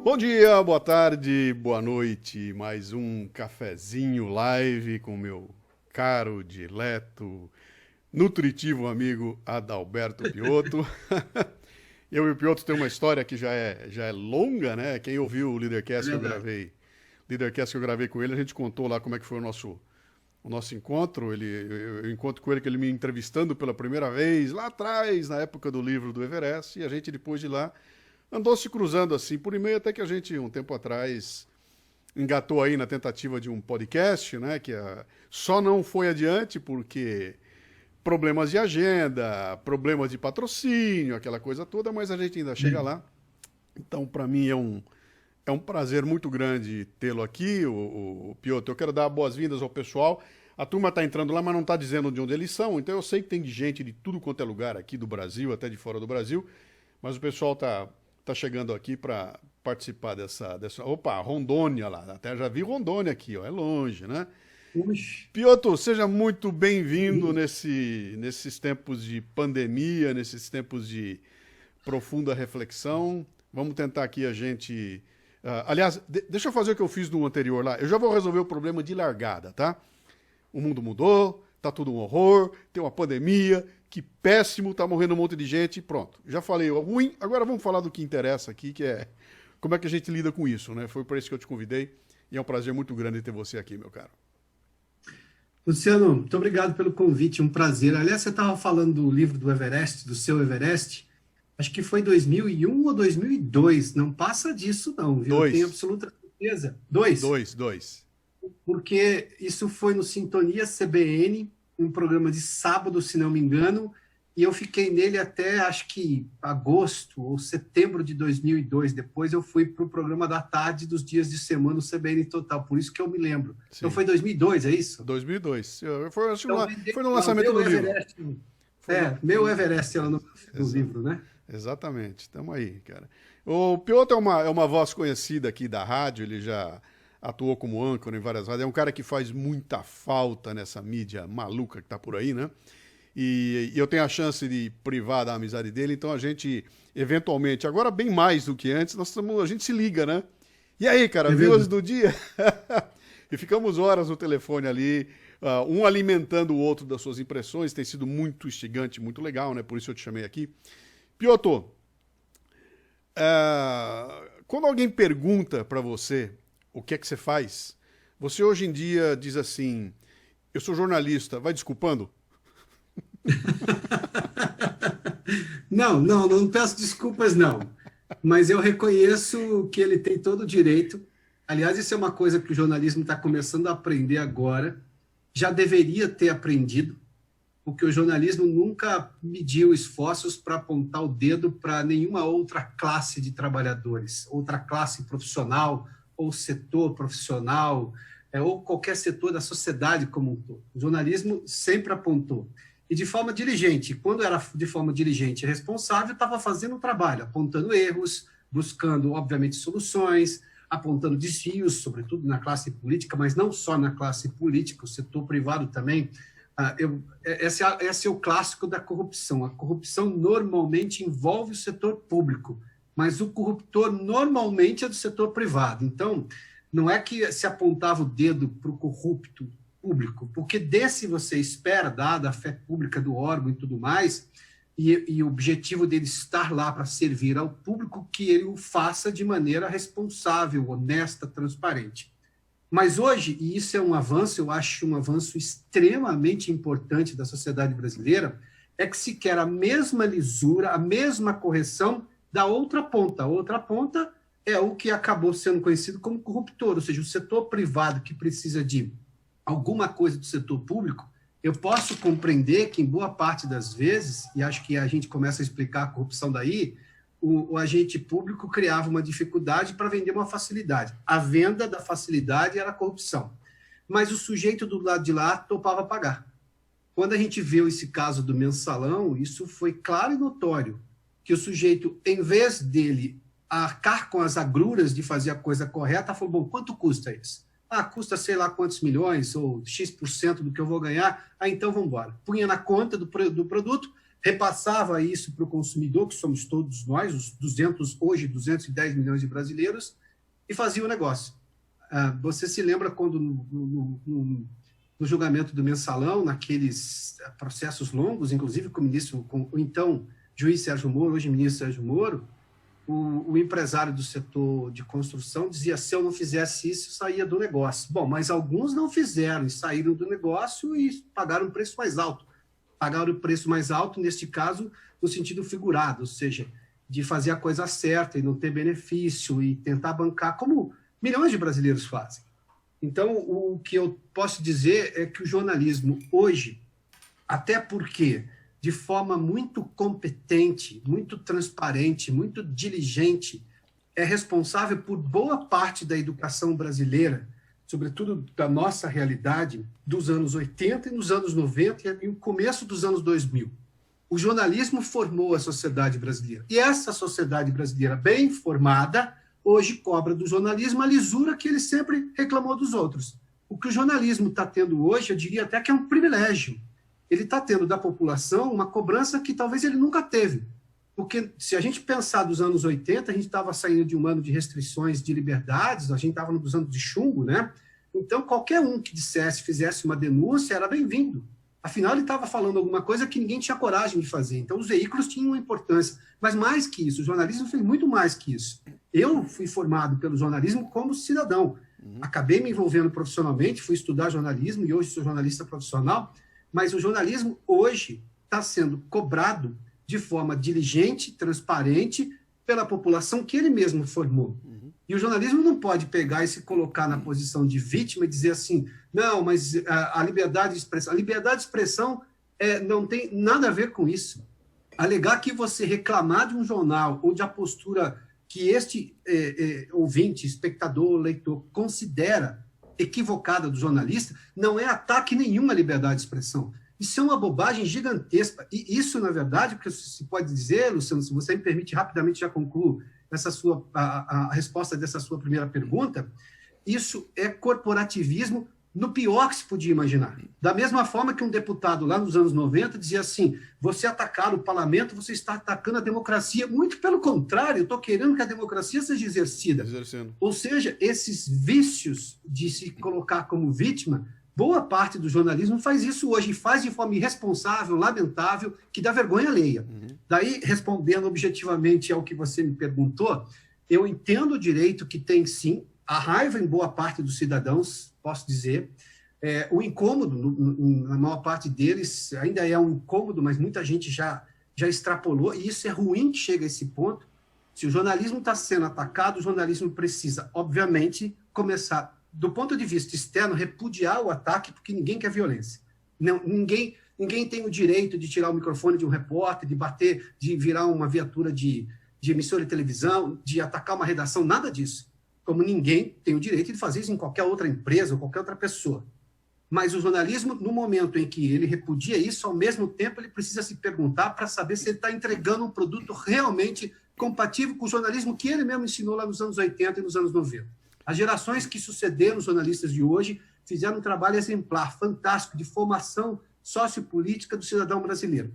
Bom dia, boa tarde, boa noite. Mais um cafezinho live com meu caro, dileto, nutritivo amigo Adalberto Piotto. Eu e o Piotto tem uma história que já é longa, né? Quem ouviu o É verdade. Leadercast que eu gravei com ele, a gente contou lá como é que foi o nosso encontro. Eu encontro com ele que ele me entrevistando pela primeira vez lá atrás, na época do livro do Everest, e a gente depois de lá andou se cruzando assim por e-mail até que a gente, um tempo atrás, engatou aí na tentativa de um podcast, né? Só não foi adiante porque problemas de agenda, problemas de patrocínio, aquela coisa toda, mas a gente ainda chega Sim. lá. Então, para mim, é um prazer muito grande tê-lo aqui, o Piotr. Eu quero dar boas-vindas ao pessoal. A turma está entrando lá, mas não está dizendo de onde eles são, então eu sei que tem gente de tudo quanto é lugar aqui do Brasil, até de fora do Brasil, mas o pessoal tá chegando aqui para participar dessa. Opa, Rondônia lá. Até já vi Rondônia aqui, ó. É longe, né? Puxa. Piotr, seja muito bem-vindo nesses tempos de pandemia, nesses tempos de profunda reflexão. Vamos tentar aqui a gente. Aliás, deixa eu fazer o que eu fiz no anterior lá. Eu já vou resolver o problema de largada, tá? O mundo mudou, tá tudo um horror, tem uma pandemia, que péssimo, tá morrendo um monte de gente, pronto. Já falei o ruim, agora vamos falar do que interessa aqui, que é como é que a gente lida com isso, né? Foi por isso que eu te convidei e é um prazer muito grande ter você aqui, meu caro. Luciano, muito obrigado pelo convite, um prazer. Aliás, você estava falando do livro do Everest, do seu Everest. Acho que foi 2001 ou 2002. Não passa disso, não, viu? Eu tenho Dois, absoluta certeza. Dois, dois. porque isso foi no Sintonia CBN, um programa de sábado, se não me engano, e eu fiquei nele até, acho que agosto ou setembro de 2002. Depois eu fui para o programa da tarde dos dias de semana, o CBN Total, por isso que eu me lembro. Então Sim, foi 2002, é isso? 2002. Foi, acho que Então, foi no lá, lançamento meu do livro. Everest, Foi no, foi meu no- Everest ela no exa- livro, né? Exatamente, estamos aí, cara. O Piotr é uma voz conhecida aqui da rádio, ele já atuou como âncora em várias rádios. É um cara que faz muita falta nessa mídia maluca que tá por aí, né? E eu tenho a chance de privar da amizade dele, então a gente, eventualmente, agora bem mais do que antes, a gente se liga, né? E aí, cara, É viu as verdade. do dia? E ficamos horas no telefone ali, um alimentando o outro das suas impressões, tem sido muito instigante, muito legal, né? Por isso eu te chamei aqui. Piotr, quando alguém pergunta pra você o que é que você faz, você hoje em dia diz assim, eu sou jornalista, vai desculpando? Não peço desculpas, não. Mas eu reconheço que ele tem todo o direito. Aliás, isso é uma coisa que o jornalismo está começando a aprender agora. Já deveria ter aprendido, porque o jornalismo nunca mediu esforços para apontar o dedo para nenhuma outra classe de trabalhadores, outra classe profissional ou setor profissional, ou qualquer setor da sociedade como um todo. O jornalismo sempre apontou. E de forma diligente, quando era de forma diligente e responsável, estava fazendo o trabalho, apontando erros, buscando, obviamente, soluções, apontando desvios, sobretudo na classe política, mas não só na classe política, o setor privado também. Esse é o clássico da corrupção. A corrupção normalmente envolve o setor público, mas o corruptor normalmente é do setor privado. Então, não é que se apontava o dedo para o corrupto público, porque desse você espera, dada a fé pública do órgão e tudo mais, e o objetivo dele estar lá para servir ao público, que ele o faça de maneira responsável, honesta, transparente. Mas hoje, e isso é um avanço, eu acho um avanço extremamente importante da sociedade brasileira, é que se quer a mesma lisura, a mesma correção da outra ponta. A outra ponta é o que acabou sendo conhecido como corruptor, ou seja, o setor privado que precisa de alguma coisa do setor público. Eu posso compreender que, em boa parte das vezes, e acho que a gente começa a explicar a corrupção daí, o agente público criava uma dificuldade para vender uma facilidade. A venda da facilidade era a corrupção. Mas o sujeito do lado de lá topava pagar. Quando a gente viu esse caso do mensalão, isso foi claro e notório, que o sujeito, em vez dele arcar com as agruras de fazer a coisa correta, falou, bom, quanto custa isso? Ah, custa sei lá quantos milhões, ou X% do que eu vou ganhar, então vamos embora. Punha na conta do produto, repassava isso para o consumidor, que somos todos nós, hoje 210 milhões de brasileiros, e fazia o negócio. Você se lembra quando no julgamento do Mensalão, naqueles processos longos, inclusive com o então juiz Sérgio Moro, hoje ministro Sérgio Moro, o empresário do setor de construção dizia: se eu não fizesse isso, eu saía do negócio. Bom, mas alguns não fizeram e saíram do negócio e pagaram um preço mais alto. Pagaram o preço mais alto, neste caso, no sentido figurado, ou seja, de fazer a coisa certa e não ter benefício e tentar bancar, como milhões de brasileiros fazem. Então, o que eu posso dizer é que o jornalismo hoje, até porque de forma muito competente, muito transparente, muito diligente, é responsável por boa parte da educação brasileira, sobretudo da nossa realidade, dos anos 80 e nos anos 90 e no começo dos anos 2000. O jornalismo formou a sociedade brasileira. E essa sociedade brasileira bem formada, hoje cobra do jornalismo a lisura que ele sempre reclamou dos outros. O que o jornalismo está tendo hoje, eu diria até que é um privilégio. Ele está tendo da população uma cobrança que talvez ele nunca teve. Porque se a gente pensar dos anos 80, a gente estava saindo de um ano de restrições de liberdades, a gente estava nos anos de chumbo, né? Então, qualquer um que fizesse uma denúncia era bem-vindo. Afinal, ele estava falando alguma coisa que ninguém tinha coragem de fazer. Então, os veículos tinham uma importância. Mas mais que isso, o jornalismo fez muito mais que isso. Eu fui formado pelo jornalismo como cidadão. Acabei me envolvendo profissionalmente, fui estudar jornalismo e hoje sou jornalista profissional. Mas o jornalismo hoje está sendo cobrado de forma diligente, transparente, pela população que ele mesmo formou. E o jornalismo não pode pegar e se colocar na posição de vítima e dizer assim: não, mas a liberdade de expressão... A liberdade de expressão não tem nada a ver com isso. Alegar que você reclamar de um jornal ou de a postura que este ouvinte, espectador, leitor, considera equivocada do jornalista, não é ataque nenhum à liberdade de expressão. Isso é uma bobagem gigantesca. E isso, na verdade, porque se pode dizer, Luciano, se você me permite rapidamente já concluo a resposta dessa sua primeira pergunta, isso é corporativismo no pior que se podia imaginar. Da mesma forma que um deputado lá nos anos 90 dizia assim: você atacar o parlamento, você está atacando a democracia. Muito pelo contrário, eu estou querendo que a democracia seja exercida. Ou seja, esses vícios de se colocar como vítima, boa parte do jornalismo faz isso hoje, e faz de forma irresponsável, lamentável, que dá vergonha alheia. Daí, respondendo objetivamente ao que você me perguntou, eu entendo o direito que tem, sim, a raiva em boa parte dos cidadãos, posso dizer, o incômodo, na maior parte deles, ainda é um incômodo, mas muita gente já extrapolou, e isso é ruim que chega a esse ponto. Se o jornalismo está sendo atacado, o jornalismo precisa, obviamente, começar, do ponto de vista externo, repudiar o ataque, porque ninguém quer violência. Não, ninguém tem o direito de tirar o microfone de um repórter, de bater, de virar uma viatura de emissora de televisão, de atacar uma redação, nada disso. Como ninguém tem o direito de fazer isso em qualquer outra empresa ou qualquer outra pessoa. Mas o jornalismo, no momento em que ele repudia isso, ao mesmo tempo ele precisa se perguntar para saber se ele está entregando um produto realmente compatível com o jornalismo que ele mesmo ensinou lá nos anos 80 e nos anos 90. As gerações que sucederam os jornalistas de hoje fizeram um trabalho exemplar, fantástico, de formação sociopolítica do cidadão brasileiro.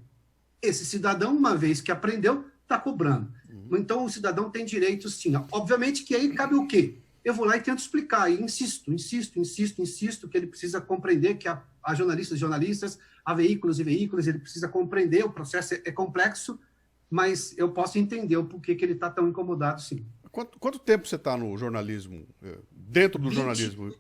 Esse cidadão, uma vez que aprendeu, está cobrando. Então, o cidadão tem direitos, sim. Obviamente que aí cabe o quê? Eu vou lá e tento explicar, e insisto, que ele precisa compreender que há jornalistas e jornalistas, há veículos e veículos, ele precisa compreender, o processo é complexo, mas eu posso entender o porquê que ele está tão incomodado, sim. Quanto tempo você está no jornalismo, dentro do jornalismo?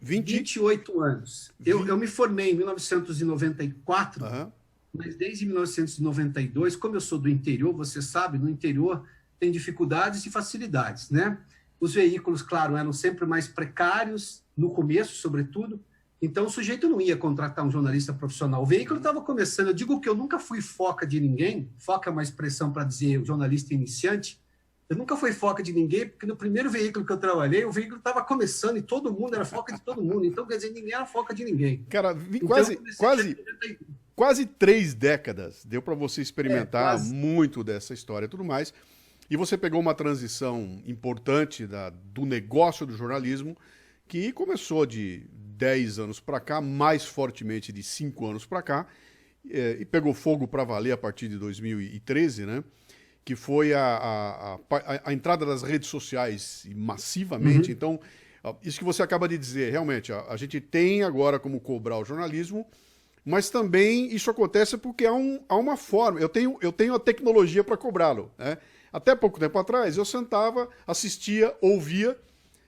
28 anos. Eu me formei em 1994, mas desde 1992, como eu sou do interior, você sabe, no interior tem dificuldades e facilidades, né? Os veículos, claro, eram sempre mais precários, no começo, sobretudo, então o sujeito não ia contratar um jornalista profissional. O veículo estava começando, eu digo que eu nunca fui foca de ninguém, foca é uma expressão para dizer jornalista iniciante, eu nunca fui foca de ninguém, porque no primeiro veículo que eu trabalhei, o veículo estava começando e todo mundo era foca de todo mundo. Então, quer dizer, ninguém era foca de ninguém. Cara, então, quase 3 décadas deu para você experimentar muito dessa história e tudo mais. E você pegou uma transição importante do negócio do jornalismo, que começou de 10 anos para cá, mais fortemente de 5 anos para cá, e pegou fogo para valer a partir de 2013, né? Que foi a entrada das redes sociais massivamente. Uhum. Então, isso que você acaba de dizer, realmente, a gente tem agora como cobrar o jornalismo, mas também isso acontece porque há uma forma. Eu tenho a tecnologia para cobrá-lo, né? Até pouco tempo atrás, eu sentava, assistia, ouvia.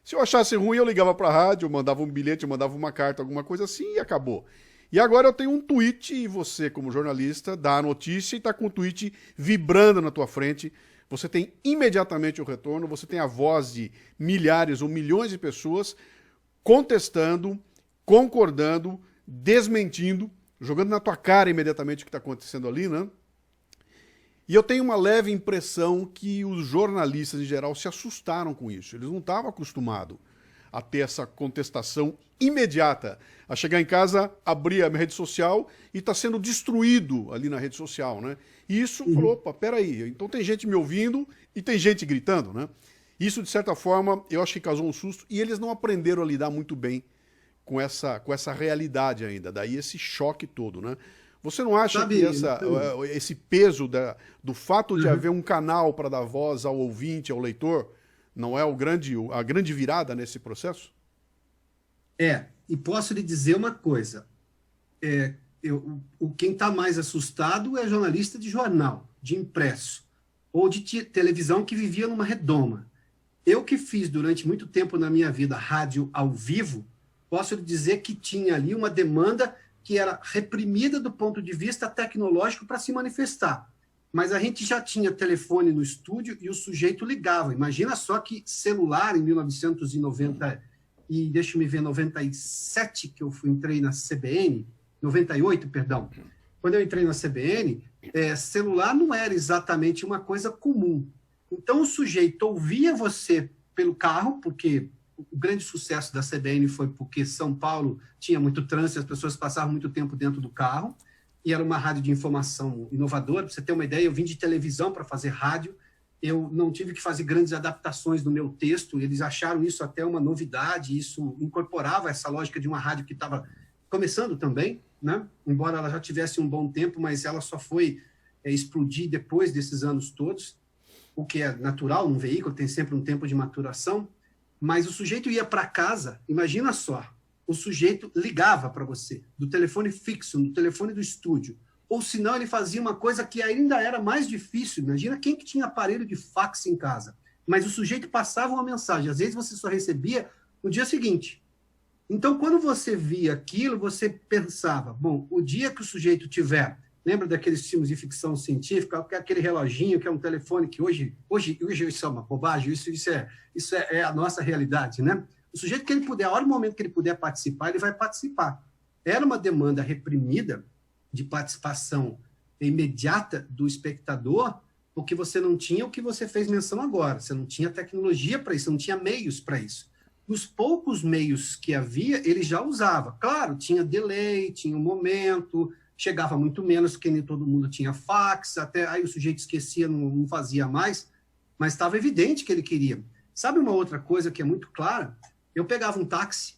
Se eu achasse ruim, eu ligava para a rádio, mandava um bilhete, mandava uma carta, alguma coisa assim e acabou. E agora eu tenho um tweet e você, como jornalista, dá a notícia e está com o tweet vibrando na tua frente. Você tem imediatamente o retorno, você tem a voz de milhares ou milhões de pessoas contestando, concordando, desmentindo, jogando na tua cara imediatamente o que está acontecendo ali, né? E eu tenho uma leve impressão que os jornalistas em geral se assustaram com isso. Eles não estavam acostumados a ter essa contestação imediata. A chegar em casa, abrir a minha rede social e está sendo destruído ali na rede social, né? E isso falou, opa, peraí, então tem gente me ouvindo e tem gente gritando, né? Isso, de certa forma, eu acho que causou um susto e eles não aprenderam a lidar muito bem com essa realidade ainda. Daí esse choque todo, né? Você não acha que Sabe, então, esse peso do fato de haver uhum. um canal para dar voz ao ouvinte, ao leitor, não é a grande virada nesse processo? E posso lhe dizer uma coisa, quem está mais assustado é jornalista de jornal, de impresso, ou de televisão que vivia numa redoma. Eu que fiz durante muito tempo na minha vida rádio ao vivo, posso lhe dizer que tinha ali uma demanda que era reprimida do ponto de vista tecnológico para se manifestar. Mas a gente já tinha telefone no estúdio e o sujeito ligava. Imagina só que celular em 1990, e deixa eu me ver, 97 que entrei na CBN, 98, perdão. Quando eu entrei na CBN, celular não era exatamente uma coisa comum. Então o sujeito ouvia você pelo carro, porque o grande sucesso da CBN foi porque São Paulo tinha muito trânsito, as pessoas passavam muito tempo dentro do carro, e era uma rádio de informação inovadora. Para você ter uma ideia, eu vim de televisão para fazer rádio, eu não tive que fazer grandes adaptações no meu texto, eles acharam isso até uma novidade, isso incorporava essa lógica de uma rádio que estava começando também, né? Embora ela já tivesse um bom tempo, mas ela só foi explodir depois desses anos todos, o que é natural, um veículo tem sempre um tempo de maturação. Mas o sujeito ia para casa, imagina só, o sujeito ligava para você, do telefone fixo, do telefone do estúdio, ou senão ele fazia uma coisa que ainda era mais difícil. Imagina quem que tinha aparelho de fax em casa, mas o sujeito passava uma mensagem, às vezes você só recebia no dia seguinte. Então, quando você via aquilo, você pensava, bom, o dia que o sujeito tiver, lembra daqueles filmes de ficção científica, aquele reloginho que é um telefone que hoje isso é uma bobagem, isso é a nossa realidade, né? O sujeito que ele puder, a hora do momento que ele puder participar, ele vai participar. Era uma demanda reprimida de participação imediata do espectador, porque você não tinha o que você fez menção agora, você não tinha tecnologia para isso, você não tinha meios para isso. Nos poucos meios que havia, ele já usava. Claro, tinha delay, tinha um momento, chegava muito menos, porque nem todo mundo tinha fax, até aí o sujeito esquecia, não fazia mais, mas estava evidente que ele queria. Sabe uma outra coisa que é muito clara? Eu pegava um táxi,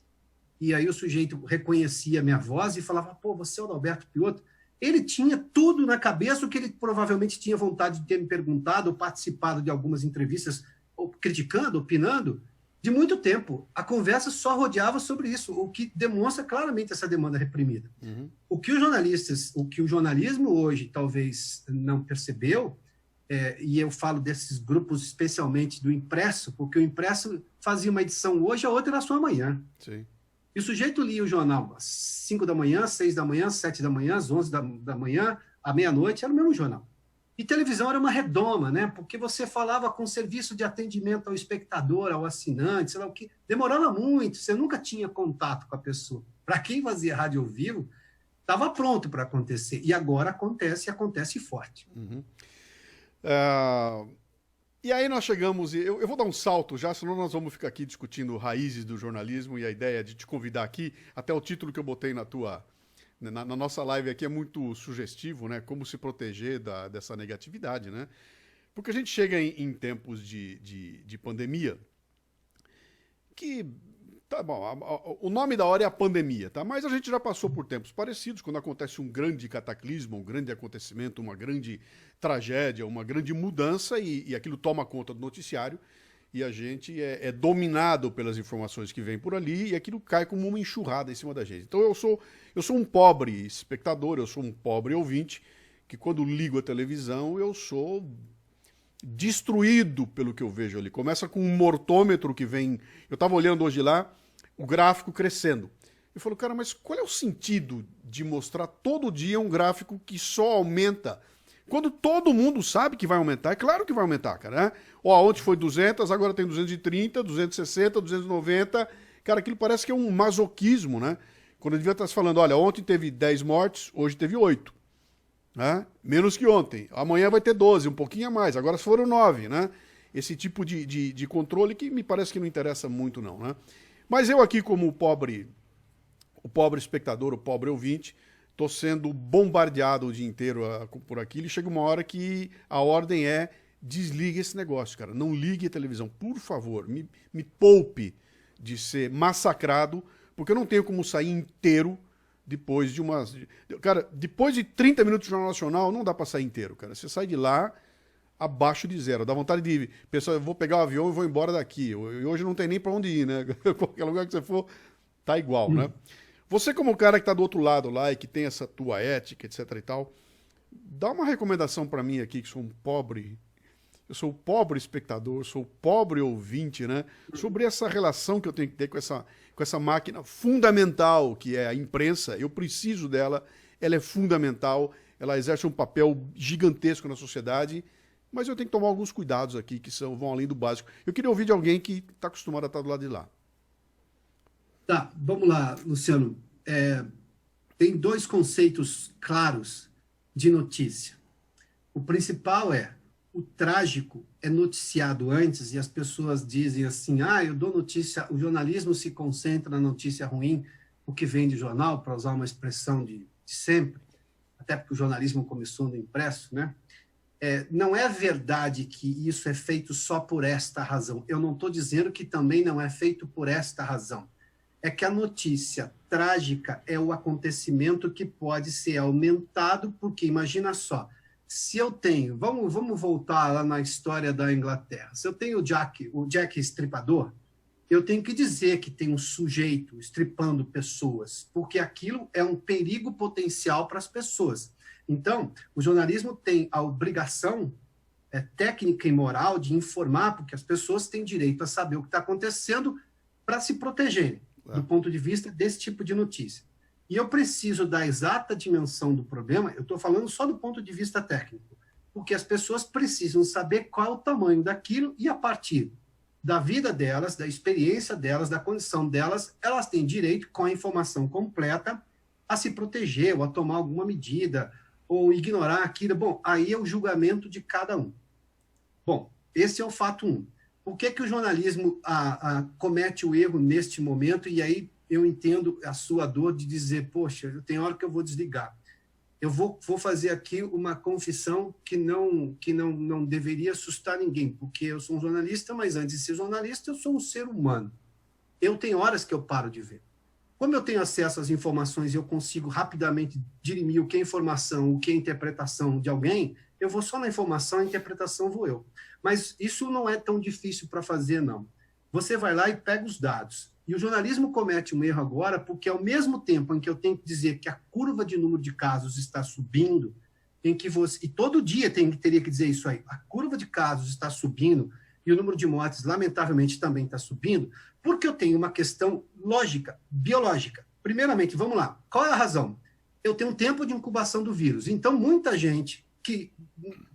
e aí o sujeito reconhecia a minha voz e falava, pô, você é o Adalberto Piotto? Ele tinha tudo na cabeça, o que ele provavelmente tinha vontade de ter me perguntado, ou participado de algumas entrevistas, ou criticando, opinando, de muito tempo. A conversa só rodeava sobre isso, o que demonstra claramente essa demanda reprimida. Uhum. O que o jornalismo hoje talvez não percebeu, e eu falo desses grupos especialmente do impresso, porque o impresso fazia uma edição hoje, a outra era só amanhã. Sim. E o sujeito lia o jornal às 5 da manhã, às 6 da manhã, às 7 da manhã, às 11 da manhã, à meia-noite, era o mesmo jornal. E televisão era uma redoma, né? Porque você falava com serviço de atendimento ao espectador, ao assinante, sei lá o que. Demorava muito, você nunca tinha contato com a pessoa. Para quem fazia rádio ao vivo, estava pronto para acontecer. E agora acontece, e acontece forte. Uhum. E aí nós chegamos, eu vou dar um salto já, senão nós vamos ficar aqui discutindo raízes do jornalismo e a ideia de te convidar aqui, até o título que eu botei na nossa live aqui é muito sugestivo, né? Como se proteger dessa negatividade, né? Porque a gente chega em tempos de pandemia que Tá bom, o nome da hora é a pandemia, tá? Mas a gente já passou por tempos parecidos, quando acontece um grande cataclismo, um grande acontecimento, uma grande tragédia, uma grande mudança e aquilo toma conta do noticiário e a gente é dominado pelas informações que vêm por ali e aquilo cai como uma enxurrada em cima da gente. Então eu sou um pobre espectador, eu sou um pobre ouvinte, que quando ligo a televisão eu sou destruído pelo que eu vejo ali. Começa com um mortômetro que vem... Eu estava olhando hoje lá, o gráfico crescendo. Eu falo, cara, mas qual é o sentido de mostrar todo dia um gráfico que só aumenta? Quando todo mundo sabe que vai aumentar, é claro que vai aumentar, cara. Né? Ó, ontem foi 200, agora tem 230, 260, 290. Cara, aquilo parece que é um masoquismo, né? Quando eu devia estar falando, olha, ontem teve 10 mortes, hoje teve 8. Né? Menos que ontem. Amanhã vai ter 12, um pouquinho a mais. Agora foram 9, né? Esse tipo de controle que me parece que não interessa muito, não, né? Mas eu aqui, como o pobre espectador, o pobre ouvinte, estou sendo bombardeado o dia inteiro por aquilo e chega uma hora que a ordem é desligue esse negócio, cara. Não ligue a televisão, por favor. Me poupe de ser massacrado, porque eu não tenho como sair inteiro depois de umas... Cara, depois de 30 minutos de Jornal Nacional, não dá para sair inteiro, cara. Você sai de lá abaixo de zero. Dá vontade de... Pessoal, eu vou pegar o avião e vou embora daqui. E hoje não tem nem para onde ir, né? Qualquer lugar que você for, tá igual, né? Você como cara que tá do outro lado lá e que tem essa tua ética, etc e tal, dá uma recomendação para mim aqui, que sou um pobre... Eu sou o pobre espectador, sou o pobre ouvinte, né? Sobre essa relação que eu tenho que ter com essa máquina fundamental que é a imprensa. Eu preciso dela, ela é fundamental, ela exerce um papel gigantesco na sociedade, mas eu tenho que tomar alguns cuidados aqui que vão além do básico. Eu queria ouvir de alguém que está acostumado a estar do lado de lá. Tá, vamos lá, Luciano. Tem dois conceitos claros de notícia. O principal é o trágico é noticiado antes e as pessoas dizem assim, eu dou notícia, o jornalismo se concentra na notícia ruim, o que vem de jornal, para usar uma expressão de sempre, até porque o jornalismo começou no impresso, né? Não é verdade que isso é feito só por esta razão. Eu não estou dizendo que também não é feito por esta razão. É que a notícia trágica é o acontecimento que pode ser aumentado, porque imagina só, se eu tenho, vamos voltar lá na história da Inglaterra, se eu tenho o Jack Estripador, eu tenho que dizer que tem um sujeito estripando pessoas, porque aquilo é um perigo potencial para as pessoas. Então, o jornalismo tem a obrigação técnica e moral de informar, porque as pessoas têm direito a saber o que está acontecendo para se protegerem, do ponto de vista desse tipo de notícia. E eu preciso da exata dimensão do problema, eu estou falando só do ponto de vista técnico, porque as pessoas precisam saber qual é o tamanho daquilo e, a partir da vida delas, da experiência delas, da condição delas, elas têm direito, com a informação completa, a se proteger ou a tomar alguma medida, ou ignorar aquilo. Bom, aí é o julgamento de cada um. Bom, esse é o fato 1. Por que o jornalismo comete o erro neste momento? E aí eu entendo a sua dor de dizer, poxa, tem hora que eu vou desligar. Eu vou fazer aqui uma confissão que não deveria assustar ninguém, porque eu sou um jornalista, mas antes de ser jornalista, eu sou um ser humano. Eu tenho horas que eu paro de ver. Como eu tenho acesso às informações e eu consigo rapidamente dirimir o que é informação, o que é interpretação de alguém, eu vou só na informação, a interpretação vou eu. Mas isso não é tão difícil para fazer, não. Você vai lá e pega os dados. E o jornalismo comete um erro agora, porque ao mesmo tempo em que eu tenho que dizer que a curva de número de casos está subindo, e todo dia teria que dizer isso aí, a curva de casos está subindo e o número de mortes, lamentavelmente, também está subindo, porque eu tenho uma questão lógica, biológica. Primeiramente, vamos lá, qual é a razão? Eu tenho um tempo de incubação do vírus, então muita gente que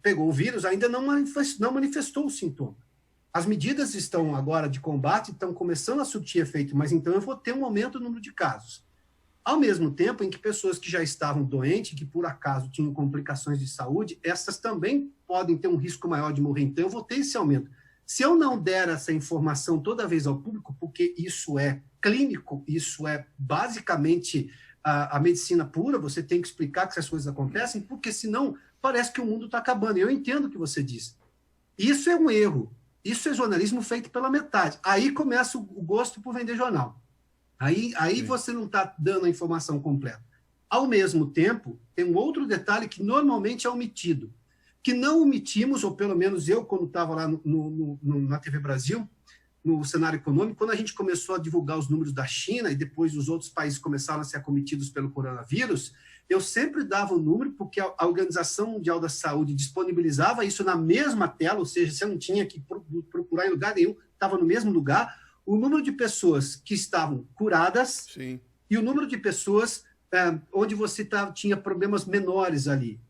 pegou o vírus ainda não manifestou o sintoma. As medidas estão agora de combate, estão começando a surtir efeito, mas então eu vou ter um aumento no número de casos. Ao mesmo tempo em que pessoas que já estavam doentes, que por acaso tinham complicações de saúde, essas também podem ter um risco maior de morrer, então eu vou ter esse aumento. Se eu não der essa informação toda vez ao público, porque isso é clínico, isso é basicamente a medicina pura, você tem que explicar que essas coisas acontecem, porque senão parece que o mundo está acabando. Eu entendo o que você disse. Isso é um erro. Isso é jornalismo feito pela metade. Aí começa o gosto por vender jornal. Aí você não está dando a informação completa. Ao mesmo tempo, tem um outro detalhe que normalmente é omitido, que não omitimos, ou pelo menos eu, quando estava lá na TV Brasil, no cenário econômico, quando a gente começou a divulgar os números da China e depois os outros países começaram a ser acometidos pelo coronavírus, eu sempre dava o número porque a Organização Mundial da Saúde disponibilizava isso na mesma tela, ou seja, você não tinha que procurar em lugar nenhum, estava no mesmo lugar, o número de pessoas que estavam curadas. Sim. E o número de pessoas onde você tinha problemas menores ali.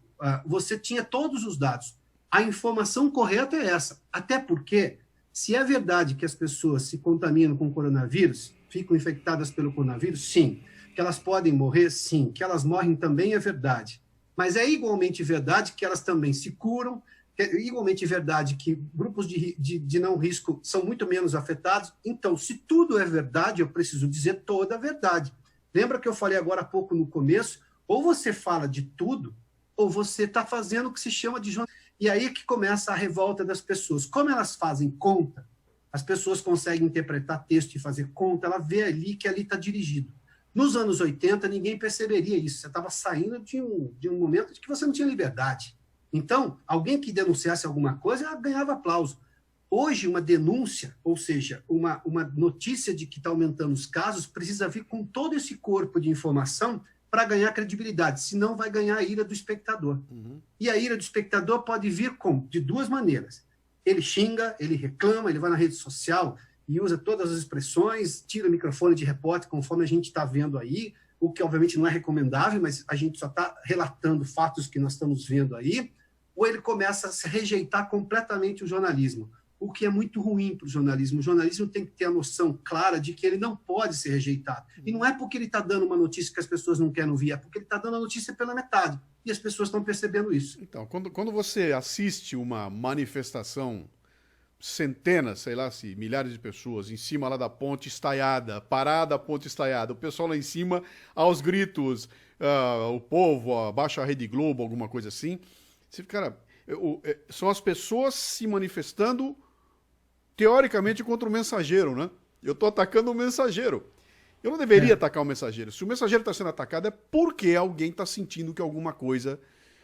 Você tinha todos os dados. A informação correta é essa. Até porque, se é verdade que as pessoas se contaminam com coronavírus, ficam infectadas pelo coronavírus, sim. Que elas podem morrer, sim. Que elas morrem também é verdade. Mas é igualmente verdade que elas também se curam, é igualmente verdade que grupos de não risco são muito menos afetados. Então, se tudo é verdade, eu preciso dizer toda a verdade. Lembra que eu falei agora há pouco no começo? Ou você fala de tudo, ou você está fazendo o que se chama de jornalismo. E aí que começa a revolta das pessoas. Como elas fazem conta, as pessoas conseguem interpretar texto e fazer conta, ela vê ali que ali está dirigido. Nos anos 80, ninguém perceberia isso. Você estava saindo de um momento de que você não tinha liberdade. Então, alguém que denunciasse alguma coisa ganhava aplauso. Hoje, uma denúncia, ou seja, uma notícia de que está aumentando os casos, precisa vir com todo esse corpo de informação para ganhar credibilidade, senão vai ganhar a ira do espectador. Uhum. E a ira do espectador pode vir de duas maneiras. Ele xinga, ele reclama, ele vai na rede social e usa todas as expressões, tira o microfone de repórter, conforme a gente está vendo aí, o que obviamente não é recomendável, mas a gente só está relatando fatos que nós estamos vendo aí, ou ele começa a se rejeitar completamente o jornalismo, o que é muito ruim para o jornalismo. O jornalismo tem que ter a noção clara de que ele não pode ser rejeitado. E não é porque ele está dando uma notícia que as pessoas não querem ouvir, é porque ele está dando a notícia pela metade. E as pessoas estão percebendo isso. Então, quando você assiste uma manifestação, centenas, sei lá se milhares de pessoas em cima lá da ponte estaiada, parada a ponte estaiada, o pessoal lá em cima aos gritos, o povo, abaixa a Rede Globo, alguma coisa assim, você fica, cara, são as pessoas se manifestando teoricamente contra o mensageiro, né? Eu estou atacando o mensageiro. Eu não deveria atacar o mensageiro. Se o mensageiro está sendo atacado é porque alguém está sentindo que alguma coisa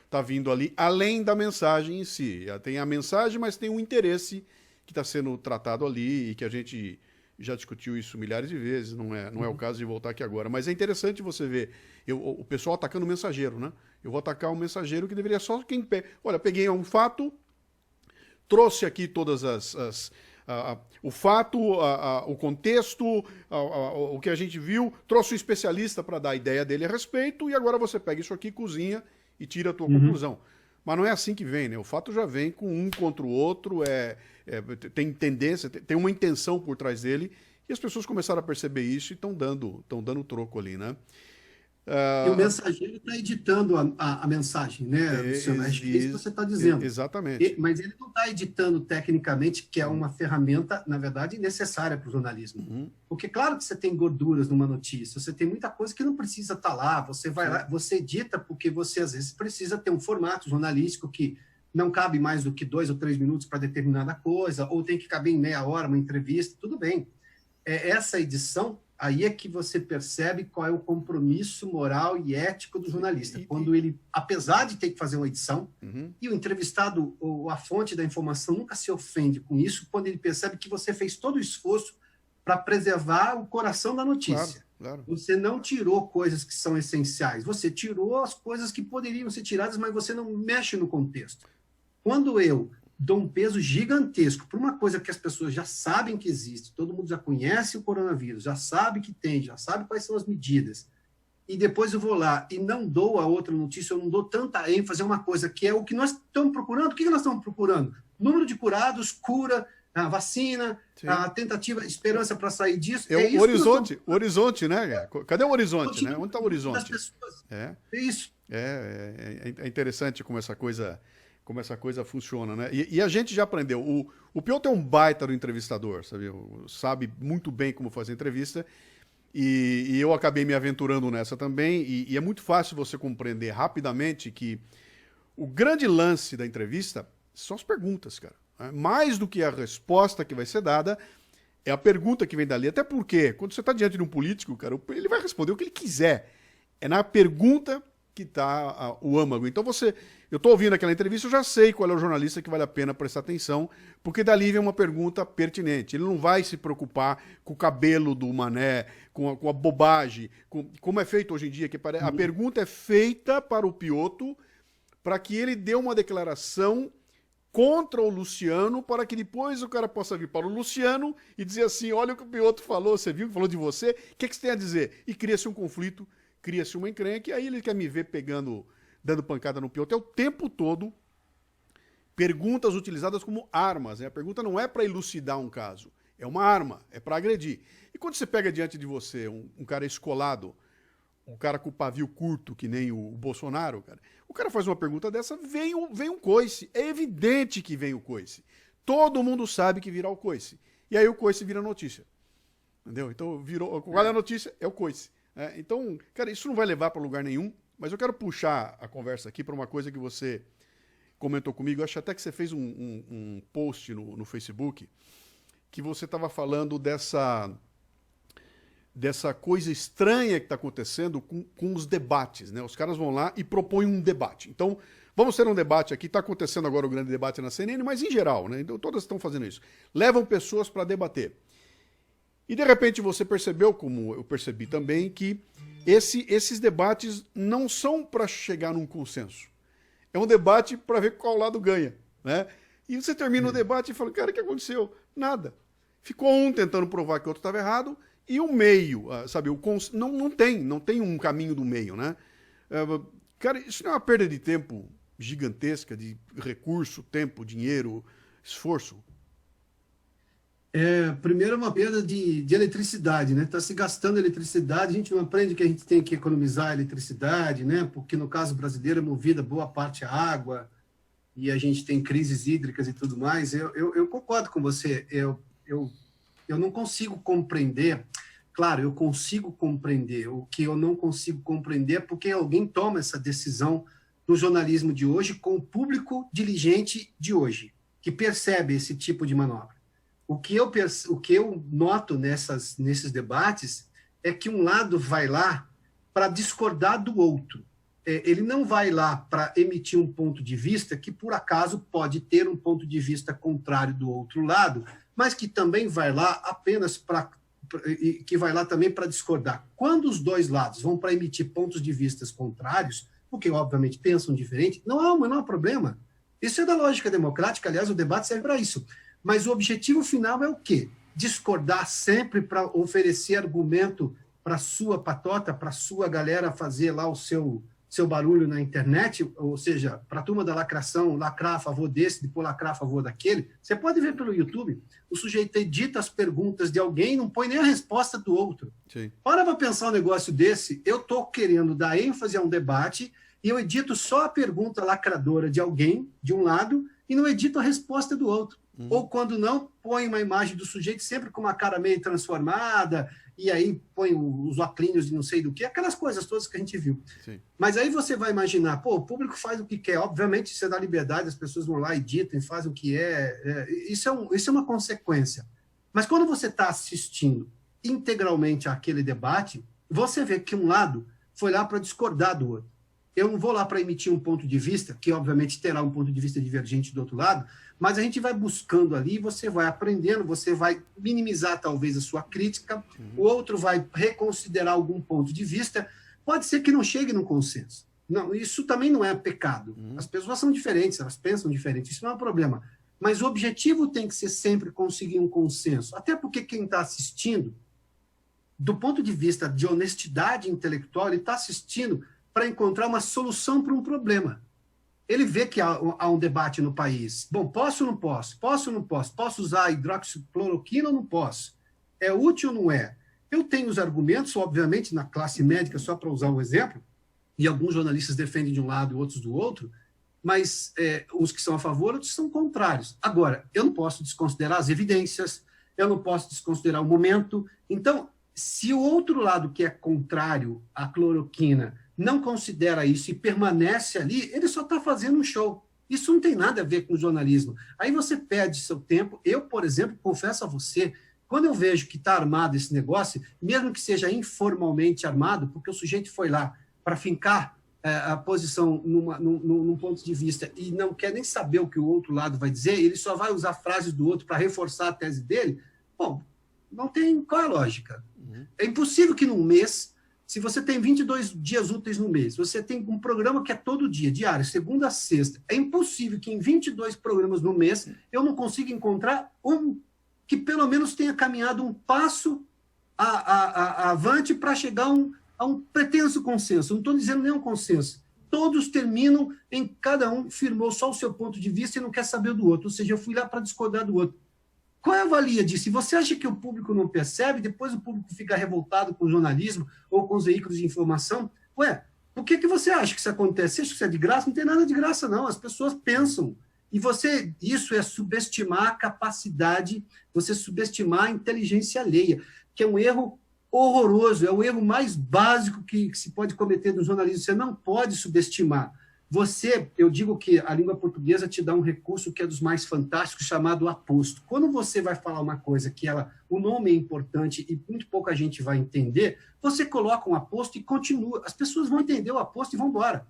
está vindo ali, além da mensagem em si. Tem a mensagem, mas tem um interesse que está sendo tratado ali e que a gente já discutiu isso milhares de vezes, não é o caso de voltar aqui agora. Mas é interessante você ver o pessoal atacando o mensageiro, né? Eu vou atacar o mensageiro que deveria só quem... Olha, peguei um fato, trouxe aqui todas o fato, o contexto, o que a gente viu, trouxe um especialista para dar a ideia dele a respeito e agora você pega isso aqui, cozinha e tira a tua conclusão. Mas não é assim que vem, né? O fato já vem com um contra o outro, tem tendência, tem uma intenção por trás dele, e as pessoas começaram a perceber isso e estão dando troco ali, né? E o mensageiro está editando a mensagem, né, Luciano? Acho que é isso que você está dizendo. Exatamente. Mas ele não está editando tecnicamente, que é uma ferramenta, na verdade, necessária para o jornalismo. Porque, claro que você tem gorduras numa notícia, você tem muita coisa que não precisa estar lá, você vai lá, você edita porque você, às vezes, precisa ter um formato jornalístico que não cabe mais do que 2 ou 3 minutos para determinada coisa, ou tem que caber em meia hora uma entrevista, tudo bem. Essa edição... Aí é que você percebe qual é o compromisso moral e ético do jornalista. Quando ele, apesar de ter que fazer uma edição, e o entrevistado, ou a fonte da informação, nunca se ofende com isso, quando ele percebe que você fez todo o esforço para preservar o coração da notícia. Claro. Você não tirou coisas que são essenciais, você tirou as coisas que poderiam ser tiradas, mas você não mexe no contexto. Quando eu dou um peso gigantesco para uma coisa que as pessoas já sabem que existe, todo mundo já conhece o coronavírus, já sabe que tem, já sabe quais são as medidas, e depois eu vou lá e não dou a outra notícia, eu não dou tanta ênfase a uma coisa que é o que nós estamos procurando. O que nós estamos procurando? Número de curados, cura, a vacina, a tentativa, esperança para sair disso. O horizonte, né? Cadê o horizonte, né? Onde está o horizonte? Das pessoas. É isso. É interessante como essa coisa funciona, né? E a gente já aprendeu. O Piotr é um baita do entrevistador, sabe muito bem como fazer entrevista, e eu acabei me aventurando nessa também, e é muito fácil você compreender rapidamente que o grande lance da entrevista são as perguntas, cara. Mais do que a resposta que vai ser dada, É a pergunta que vem dali. Até porque, quando você está diante de um político, cara, ele vai responder o que ele quiser. É na pergunta que está o âmago. Então eu estou ouvindo aquela entrevista, eu já sei qual é o jornalista que vale a pena prestar atenção, porque dali vem uma pergunta pertinente. Ele não vai se preocupar com o cabelo do Mané, com a bobagem, como é feito hoje em dia. A pergunta é feita para o Piotto para que ele dê uma declaração contra o Luciano, para que depois o cara possa vir para o Luciano e dizer assim, olha o que o Piotto falou, você viu que falou de você, o que você tem a dizer? E cria-se um conflito, cria-se uma encrenca, e aí ele quer me ver dando pancada no Piotto. É o tempo todo perguntas utilizadas como armas. Né? A pergunta não é para elucidar um caso, é uma arma, é para agredir. E quando você pega diante de você um cara escolado, um cara com o pavio curto, que nem o Bolsonaro, cara, o cara faz uma pergunta dessa, vem um coice. É evidente que vem o coice. Todo mundo sabe que virá o coice. E aí o coice vira notícia. Entendeu? Então, qual é a notícia? É o coice. Então, cara, isso não vai levar para lugar nenhum, mas eu quero puxar a conversa aqui para uma coisa que você comentou comigo. Eu acho até que você fez um post no Facebook que você estava falando dessa coisa estranha que está acontecendo com os debates, né? Os caras vão lá e propõem um debate. Então, vamos ter um debate aqui. Está acontecendo agora o grande debate na CNN, mas em geral, né? Então, todas estão fazendo isso. Levam pessoas para debater. E, de repente, você percebeu, como eu percebi também, que esses debates não são para chegar num consenso. É um debate para ver qual lado ganha, né? E você termina o debate e fala, cara, o que aconteceu? Nada. Ficou um tentando provar que o outro estava errado, e o meio, sabe, não tem um caminho do meio, né? Cara, isso não é uma perda de tempo gigantesca, de recurso, tempo, dinheiro, esforço? Primeiro é uma perda de eletricidade, né? Está se gastando eletricidade, a gente não aprende que a gente tem que economizar eletricidade, né? Porque no caso brasileiro é movida boa parte à água, e a gente tem crises hídricas e tudo mais. Eu concordo com você, eu não consigo compreender. Claro, eu consigo compreender. O que eu não consigo compreender é porque alguém toma essa decisão no jornalismo de hoje com o público diligente de hoje, que percebe esse tipo de manobra. O que eu noto nesses debates é que um lado vai lá para discordar do outro. Ele não vai lá para emitir um ponto de vista que, por acaso, pode ter um ponto de vista contrário do outro lado, mas que também vai lá apenas que vai lá também para discordar. Quando os dois lados vão para emitir pontos de vista contrários, porque obviamente pensam diferente, não há problema. Isso é da lógica democrática, aliás, o debate serve para isso. Mas o objetivo final é o quê? Discordar sempre para oferecer argumento para sua patota, para sua galera fazer lá o seu barulho na internet, ou seja, para a turma da lacração, lacrar a favor desse, depois lacrar a favor daquele. Você pode ver pelo YouTube, o sujeito edita as perguntas de alguém e não põe nem a resposta do outro. Sim. Para pensar um negócio desse, eu estou querendo dar ênfase a um debate e eu edito só a pergunta lacradora de alguém, de um lado, e não edito a resposta do outro. Ou quando não, põe uma imagem do sujeito sempre com uma cara meio transformada, e aí põe os óculos de não sei do que, aquelas coisas todas que a gente viu. Sim. Mas aí você vai imaginar, o público faz o que quer, obviamente você dá liberdade, as pessoas vão lá, editam, fazem o que isso é uma consequência. Mas quando você está assistindo integralmente àquele debate, você vê que um lado foi lá para discordar do outro. Eu não vou lá para emitir um ponto de vista, que obviamente terá um ponto de vista divergente do outro lado, mas a gente vai buscando ali, você vai aprendendo, você vai minimizar talvez a sua crítica, o outro vai reconsiderar algum ponto de vista, pode ser que não chegue num consenso. Não, isso também não é pecado. As pessoas são diferentes, elas pensam diferente, isso não é um problema. Mas o objetivo tem que ser sempre conseguir um consenso, até porque quem está assistindo, do ponto de vista de honestidade intelectual, ele está assistindo para encontrar uma solução para um problema. Ele vê que há um debate no país. Bom, posso ou não posso? Posso ou não posso? Posso usar hidroxicloroquina ou não posso? É útil ou não é? Eu tenho os argumentos, obviamente, na classe médica, só para usar um exemplo, e alguns jornalistas defendem de um lado e outros do outro, mas os que são a favor, outros são contrários. Agora, eu não posso desconsiderar as evidências, eu não posso desconsiderar o momento. Então, se o outro lado que é contrário à cloroquina não considera isso e permanece ali, ele só está fazendo um show. Isso não tem nada a ver com jornalismo. Aí você perde seu tempo. Eu, por exemplo, confesso a você, Quando eu vejo que está armado esse negócio, mesmo que seja informalmente armado, porque o sujeito foi lá para fincar a posição num ponto de vista e não quer nem saber o que o outro lado vai dizer, ele só vai usar frases do outro para reforçar a tese dele, bom, não tem... Qual é a lógica? É impossível que num mês, se você tem 22 dias úteis no mês, você tem um programa que é todo dia, diário, segunda a sexta, é impossível que em 22 programas no mês eu não consiga encontrar um que pelo menos tenha caminhado um passo avante para chegar a um pretenso consenso. Não estou dizendo nenhum consenso. Todos terminam em cada um firmou só o seu ponto de vista e não quer saber do outro. Ou seja, eu fui lá para discordar do outro. Qual é a valia disso? Se você acha que o público não percebe, depois o público fica revoltado com o jornalismo ou com os veículos de informação, por que você acha que isso acontece? Você acha que isso é de graça? Não tem nada de graça, não. As pessoas pensam. E isso é subestimar a capacidade, você subestimar a inteligência alheia, que é um erro horroroso, é o erro mais básico que se pode cometer no jornalismo. Você não pode subestimar. Eu digo que a língua portuguesa te dá um recurso que é dos mais fantásticos, chamado aposto. Quando você vai falar uma coisa que o nome é importante e muito pouca gente vai entender, você coloca um aposto e continua. As pessoas vão entender o aposto e vão embora.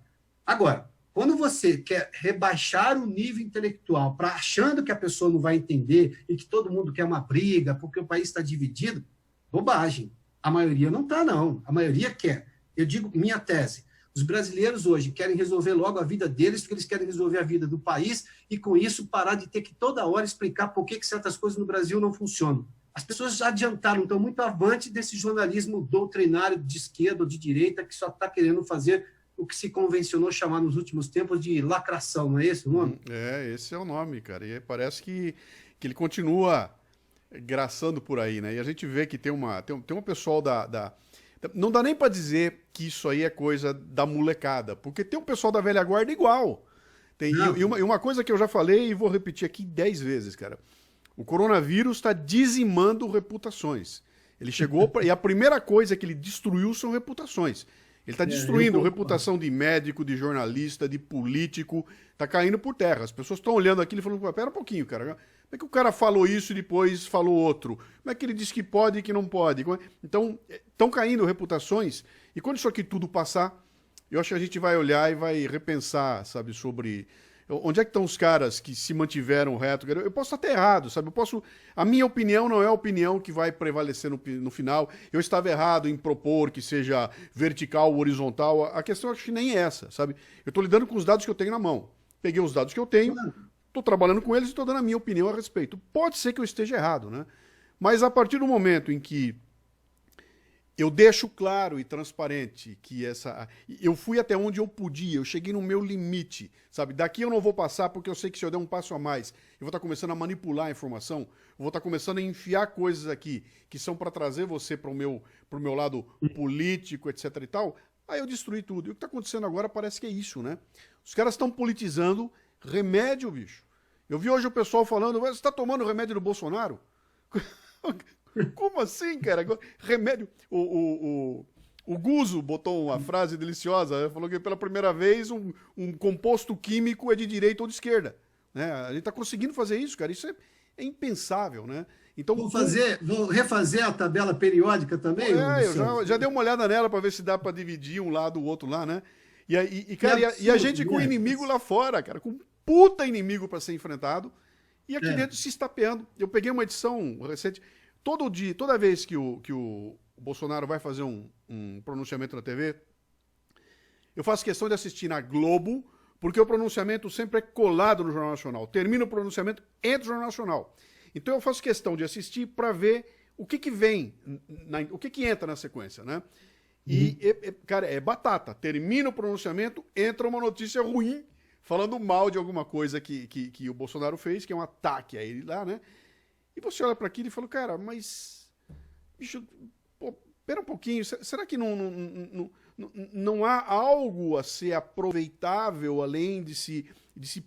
Agora, quando você quer rebaixar o nível intelectual achando que a pessoa não vai entender e que todo mundo quer uma briga porque o país está dividido, bobagem. A maioria não está, não. A maioria quer. Eu digo, minha tese, os brasileiros hoje querem resolver logo a vida deles porque eles querem resolver a vida do país e, com isso, parar de ter que toda hora explicar por que certas coisas no Brasil não funcionam. As pessoas já adiantaram, estão muito avante desse jornalismo doutrinário de esquerda ou de direita que só está querendo fazer o que se convencionou chamar nos últimos tempos de lacração, não é esse o nome? Esse é o nome, cara. E parece que ele continua graçando por aí, né? E a gente vê que tem um pessoal não dá nem para dizer que isso aí é coisa da molecada, porque tem um pessoal da velha guarda igual. E uma coisa que eu já falei e vou repetir aqui 10 vezes, cara. O coronavírus está dizimando reputações. Ele chegou e a primeira coisa que ele destruiu são reputações. Ele está destruindo reputação de médico, de jornalista, de político. Está caindo por terra. As pessoas estão olhando aquilo e falando, pera um pouquinho, cara. Como é que o cara falou isso e depois falou outro? Como é que ele disse que pode e que não pode? Então, estão caindo reputações. E quando isso aqui tudo passar, eu acho que a gente vai olhar e vai repensar, sabe, sobre... Onde é que estão os caras que se mantiveram reto? Eu posso estar até errado, sabe? A minha opinião não é a opinião que vai prevalecer no final. Eu estava errado em propor que seja vertical ou horizontal. A questão acho que nem é essa, sabe? Eu estou lidando com os dados que eu tenho na mão. Peguei os dados que eu tenho, estou trabalhando com eles e estou dando a minha opinião a respeito. Pode ser que eu esteja errado, né? Mas a partir do momento em que eu deixo claro e transparente que eu fui até onde eu podia, eu cheguei no meu limite, sabe? Daqui eu não vou passar porque eu sei que se eu der um passo a mais, eu vou estar começando a manipular a informação, eu vou estar começando a enfiar coisas aqui que são para trazer você para o meu lado político, etc e tal, aí eu destruí tudo. E o que está acontecendo agora parece que é isso, né? Os caras estão politizando remédio, bicho. Eu vi hoje o pessoal falando, você está tomando remédio do Bolsonaro? Como assim, cara? Remédio. O Guzo botou uma frase deliciosa, falou que pela primeira vez um composto químico é de direita ou de esquerda. Né? A gente está conseguindo fazer isso, cara. Isso é impensável, né? Então, vou refazer a tabela periódica também? Eu já dei uma olhada nela para ver se dá para dividir um lado ou outro lá, né? E a gente com inimigo lá fora, cara, com puta inimigo para ser enfrentado, e aqui dentro se estapeando. Eu peguei uma edição recente. Toda vez que o Bolsonaro vai fazer um pronunciamento na TV, eu faço questão de assistir na Globo, porque o pronunciamento sempre é colado no Jornal Nacional. Termina o pronunciamento, entra o Jornal Nacional. Então eu faço questão de assistir para ver o que vem, o que entra na sequência, né? Cara, é batata. Termina o pronunciamento, entra uma notícia ruim, falando mal de alguma coisa que o Bolsonaro fez, que é um ataque a ele lá, né? E você olha para aquilo e fala, cara, mas... Bicho, pera um pouquinho, será que não há algo a ser aproveitável além de se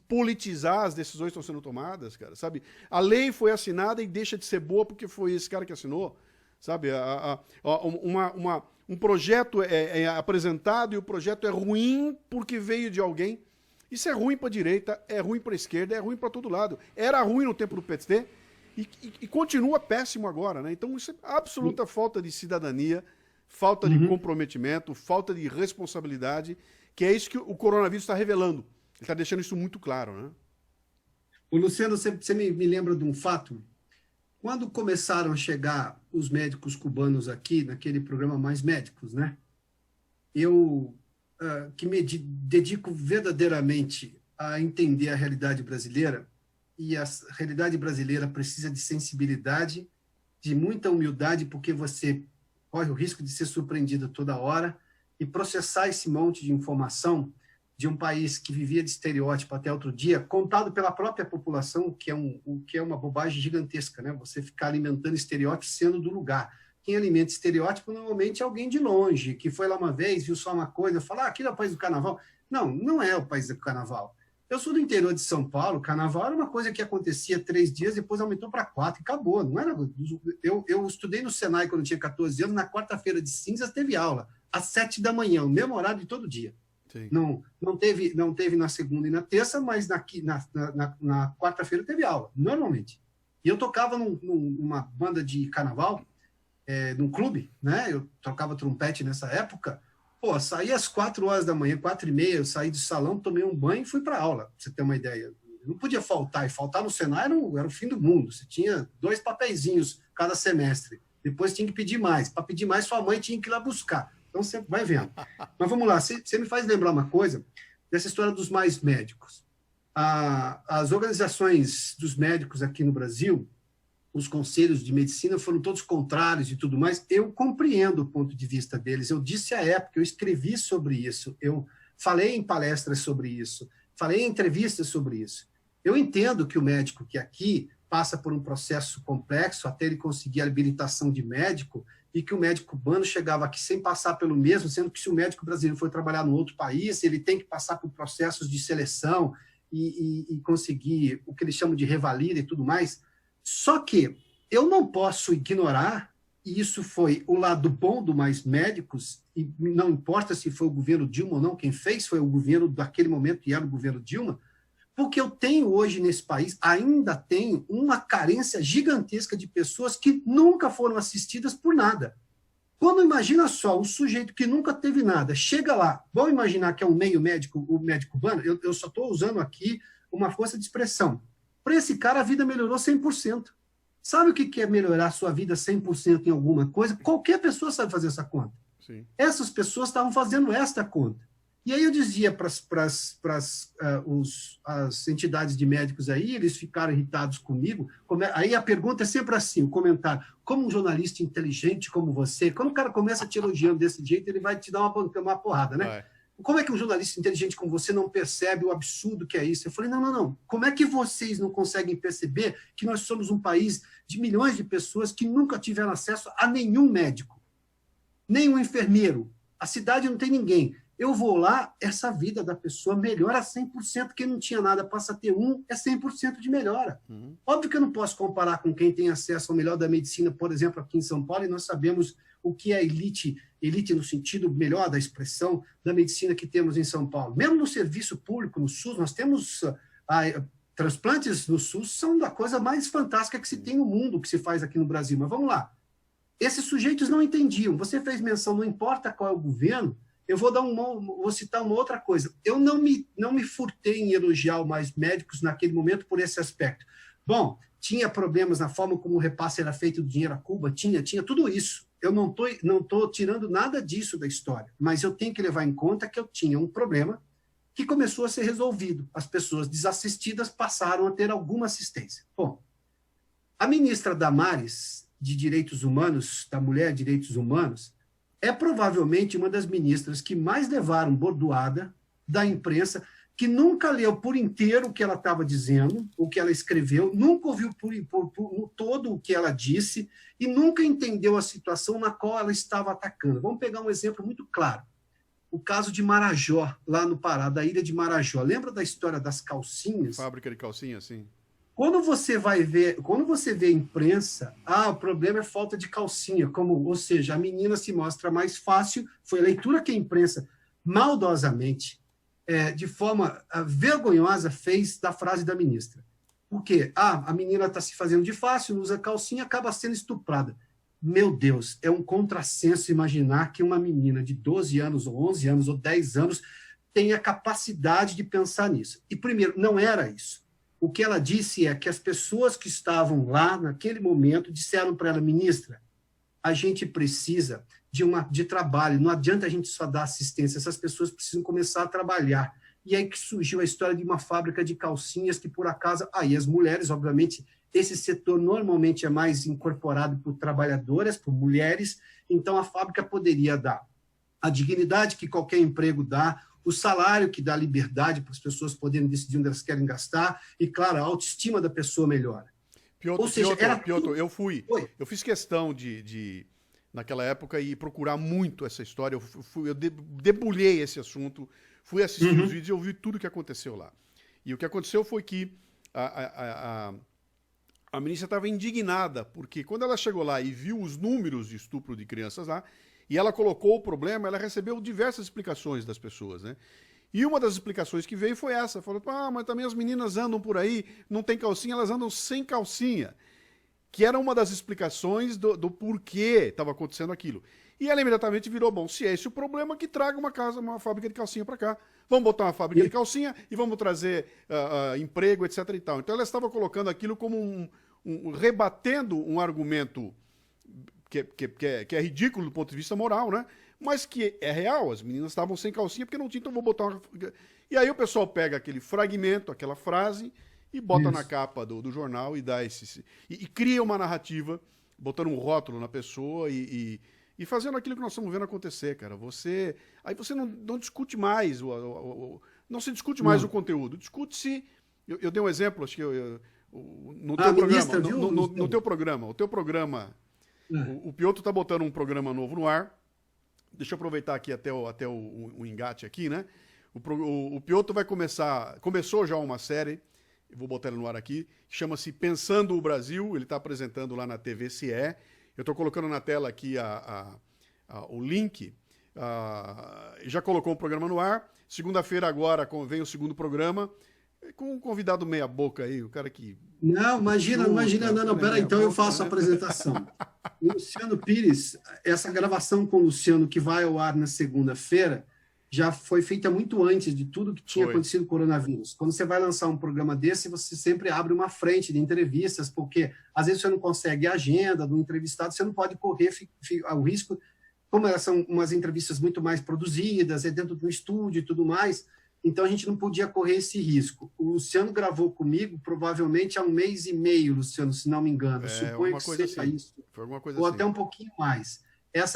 politizar as decisões que estão sendo tomadas, cara, sabe? A lei foi assinada e deixa de ser boa porque foi esse cara que assinou, sabe? Um projeto é apresentado e o projeto é ruim porque veio de alguém. Isso é ruim para a direita, é ruim para a esquerda, é ruim para todo lado. Era ruim no tempo do PT. E continua péssimo agora, né? Então isso é absoluta falta de cidadania, falta de comprometimento, falta de responsabilidade, que é isso que o coronavírus está revelando. Ele está deixando isso muito claro, né? O Luciano, você me lembra de um fato? Quando começaram a chegar os médicos cubanos aqui, naquele programa Mais Médicos, né? Eu, que me dedico verdadeiramente a entender a realidade brasileira, e a realidade brasileira precisa de sensibilidade, de muita humildade, porque você corre o risco de ser surpreendido toda hora e processar esse monte de informação de um país que vivia de estereótipo até outro dia, contado pela própria população, que é uma bobagem gigantesca, né? Você ficar alimentando estereótipos sendo do lugar. Quem alimenta estereótipo normalmente é alguém de longe, que foi lá uma vez, viu só uma coisa, fala, aqui é o país do carnaval. Não, não é o país do carnaval. Eu sou do interior de São Paulo, carnaval era uma coisa que acontecia 3 dias, depois aumentou para 4 e acabou. Não era, eu estudei no Senai quando eu tinha 14 anos, na quarta-feira de cinzas teve aula, às 7 da manhã, o mesmo horário de todo dia. Não teve na segunda e na terça, mas na quarta-feira teve aula, normalmente. E eu tocava numa banda de carnaval, num clube, né? Eu tocava trompete nessa época. Pô, saí às 4 horas da manhã, 4h30, eu saí do salão, tomei um banho e fui para aula, pra você ter uma ideia. Eu não podia faltar, e faltar no Senai era o fim do mundo. Você tinha 2 papeizinhos cada semestre. Depois tinha que pedir mais. Para pedir mais, sua mãe tinha que ir lá buscar. Então, você vai vendo. Mas vamos lá, você me faz lembrar uma coisa dessa história dos mais médicos. As organizações dos médicos aqui no Brasil, os conselhos de medicina foram todos contrários e tudo mais. Eu compreendo o ponto de vista deles. Eu disse à época, eu escrevi sobre isso, eu falei em palestras sobre isso, falei em entrevistas sobre isso. Eu entendo que o médico que aqui passa por um processo complexo até ele conseguir a habilitação de médico, e que o médico cubano chegava aqui sem passar pelo mesmo, sendo que se o médico brasileiro for trabalhar no outro país, ele tem que passar por processos de seleção e conseguir o que eles chamam de revalida e tudo mais. Só que eu não posso ignorar, e isso foi o lado bom do Mais Médicos, e não importa se foi o governo Dilma ou não, quem fez foi o governo daquele momento, e era o governo Dilma, porque eu tenho hoje nesse país, ainda tenho uma carência gigantesca de pessoas que nunca foram assistidas por nada. Quando imagina só, um sujeito que nunca teve nada, chega lá, vamos imaginar que é um meio médico, o médico cubano, eu só estou usando aqui uma força de expressão. Para esse cara, a vida melhorou 100%. Sabe o que é melhorar a sua vida 100% em alguma coisa? Qualquer pessoa sabe fazer essa conta. Sim. Essas pessoas estavam fazendo esta conta. E aí eu dizia para as entidades de médicos aí, eles ficaram irritados comigo. Aí a pergunta é sempre assim, o comentário, como um jornalista inteligente como você, quando o cara começa te elogiando desse jeito, ele vai te dar uma porrada, né? Vai. Como é que um jornalista inteligente como você não percebe o absurdo que é isso? Eu falei, não. Como é que vocês não conseguem perceber que nós somos um país de milhões de pessoas que nunca tiveram acesso a nenhum médico, nenhum enfermeiro? A cidade não tem ninguém. Eu vou lá, essa vida da pessoa melhora 100%. Quem não tinha nada passa a ter é 100% de melhora. Óbvio que eu não posso comparar com quem tem acesso ao melhor da medicina, por exemplo, aqui em São Paulo, e nós sabemos o que é elite no sentido melhor da expressão da medicina que temos em São Paulo. Mesmo no serviço público, no SUS, nós temos transplantes no SUS, são da coisa mais fantástica que se tem no mundo, que se faz aqui no Brasil. Mas vamos lá. Esses sujeitos não entendiam. Você fez menção, não importa qual é o governo, eu vou citar uma outra coisa. Eu não me furtei em elogiar o Mais Médicos naquele momento por esse aspecto. Bom, tinha problemas na forma como o repasse era feito do dinheiro a Cuba, tinha tudo isso. Eu não estou tirando nada disso da história, mas eu tenho que levar em conta que eu tinha um problema que começou a ser resolvido. As pessoas desassistidas passaram a ter alguma assistência. Bom, a ministra Damares, de Direitos Humanos, da Mulher de Direitos Humanos, é provavelmente uma das ministras que mais levaram bordoada da imprensa, que nunca leu por inteiro o que ela estava dizendo, o que ela escreveu, nunca ouviu por todo o que ela disse e nunca entendeu a situação na qual ela estava atacando. Vamos pegar um exemplo muito claro. O caso de Marajó, lá no Pará, da ilha de Marajó. Lembra da história das calcinhas? Fábrica de calcinhas, sim. Quando você vê a imprensa, o problema é falta de calcinha, ou seja, a menina se mostra mais fácil, foi a leitura que a imprensa maldosamente, de forma vergonhosa, fez da frase da ministra. Por quê? Ah, a menina está se fazendo de fácil, não usa calcinha, acaba sendo estuprada. Meu Deus, é um contrassenso imaginar que uma menina de 12 anos, ou 11 anos, ou 10 anos tenha capacidade de pensar nisso. E, primeiro, não era isso. O que ela disse é que as pessoas que estavam lá, naquele momento, disseram para ela, ministra, a gente precisa de trabalho, não adianta a gente só dar assistência, essas pessoas precisam começar a trabalhar. E aí que surgiu a história de uma fábrica de calcinhas que, por acaso, aí as mulheres, obviamente, esse setor normalmente é mais incorporado por trabalhadoras, por mulheres, então a fábrica poderia dar a dignidade que qualquer emprego dá, o salário que dá liberdade para as pessoas poderem decidir onde elas querem gastar, e, claro, a autoestima da pessoa melhora. Ou seja, Piotr, eu fiz questão naquela época, ir procurar muito essa história, eu debulhei esse assunto, fui assistir os vídeos e eu vi tudo o que aconteceu lá. E o que aconteceu foi que a ministra estava indignada, porque quando ela chegou lá e viu os números de estupro de crianças lá, e ela colocou o problema, ela recebeu diversas explicações das pessoas, né? E uma das explicações que veio foi essa, falou, mas também as meninas andam por aí, não tem calcinha, elas andam sem calcinha. Que era uma das explicações do porquê estava acontecendo aquilo. E ela imediatamente virou, bom, se é esse o problema, que traga uma fábrica de calcinha para cá. Vamos botar uma fábrica de calcinha e vamos trazer emprego, etc. e tal. Então ela estava colocando aquilo como rebatendo um argumento que é ridículo do ponto de vista moral, né? Mas que é real. As meninas estavam sem calcinha porque não tinham, então vou botar uma... E aí o pessoal pega aquele fragmento, aquela frase, e bota na capa do jornal e dá e cria uma narrativa, botando um rótulo na pessoa e fazendo aquilo que nós estamos vendo acontecer, cara. Aí você não discute mais, não se discute mais o conteúdo. Discute-se... Eu dei um exemplo, acho que no teu programa. No teu programa. O teu programa... O Piotr está botando um programa novo no ar. Deixa eu aproveitar aqui até o engate aqui, né? O Piotr começou já uma série, eu vou botar ele no ar aqui, chama-se Pensando o Brasil, ele está apresentando lá na TVCE. Eu estou colocando na tela aqui o link. Já colocou o programa no ar. Segunda-feira agora vem o segundo programa, com um convidado meia boca aí, o cara que... Não, imagina, não, peraí, então eu faço a apresentação. O Luciano Pires, essa gravação com o Luciano, que vai ao ar na segunda-feira, já foi feita muito antes de tudo que tinha acontecido com o coronavírus. Quando você vai lançar um programa desse, você sempre abre uma frente de entrevistas, porque às vezes você não consegue a agenda do entrevistado, você não pode correr o risco, como elas são umas entrevistas muito mais produzidas, é dentro de um estúdio e tudo mais, então a gente não podia correr esse risco. O Luciano gravou comigo provavelmente há 1 mês e meio, Luciano, se não me engano. Suponho que seja assim. isso. Foi alguma coisa ou assim. Até um pouquinho mais.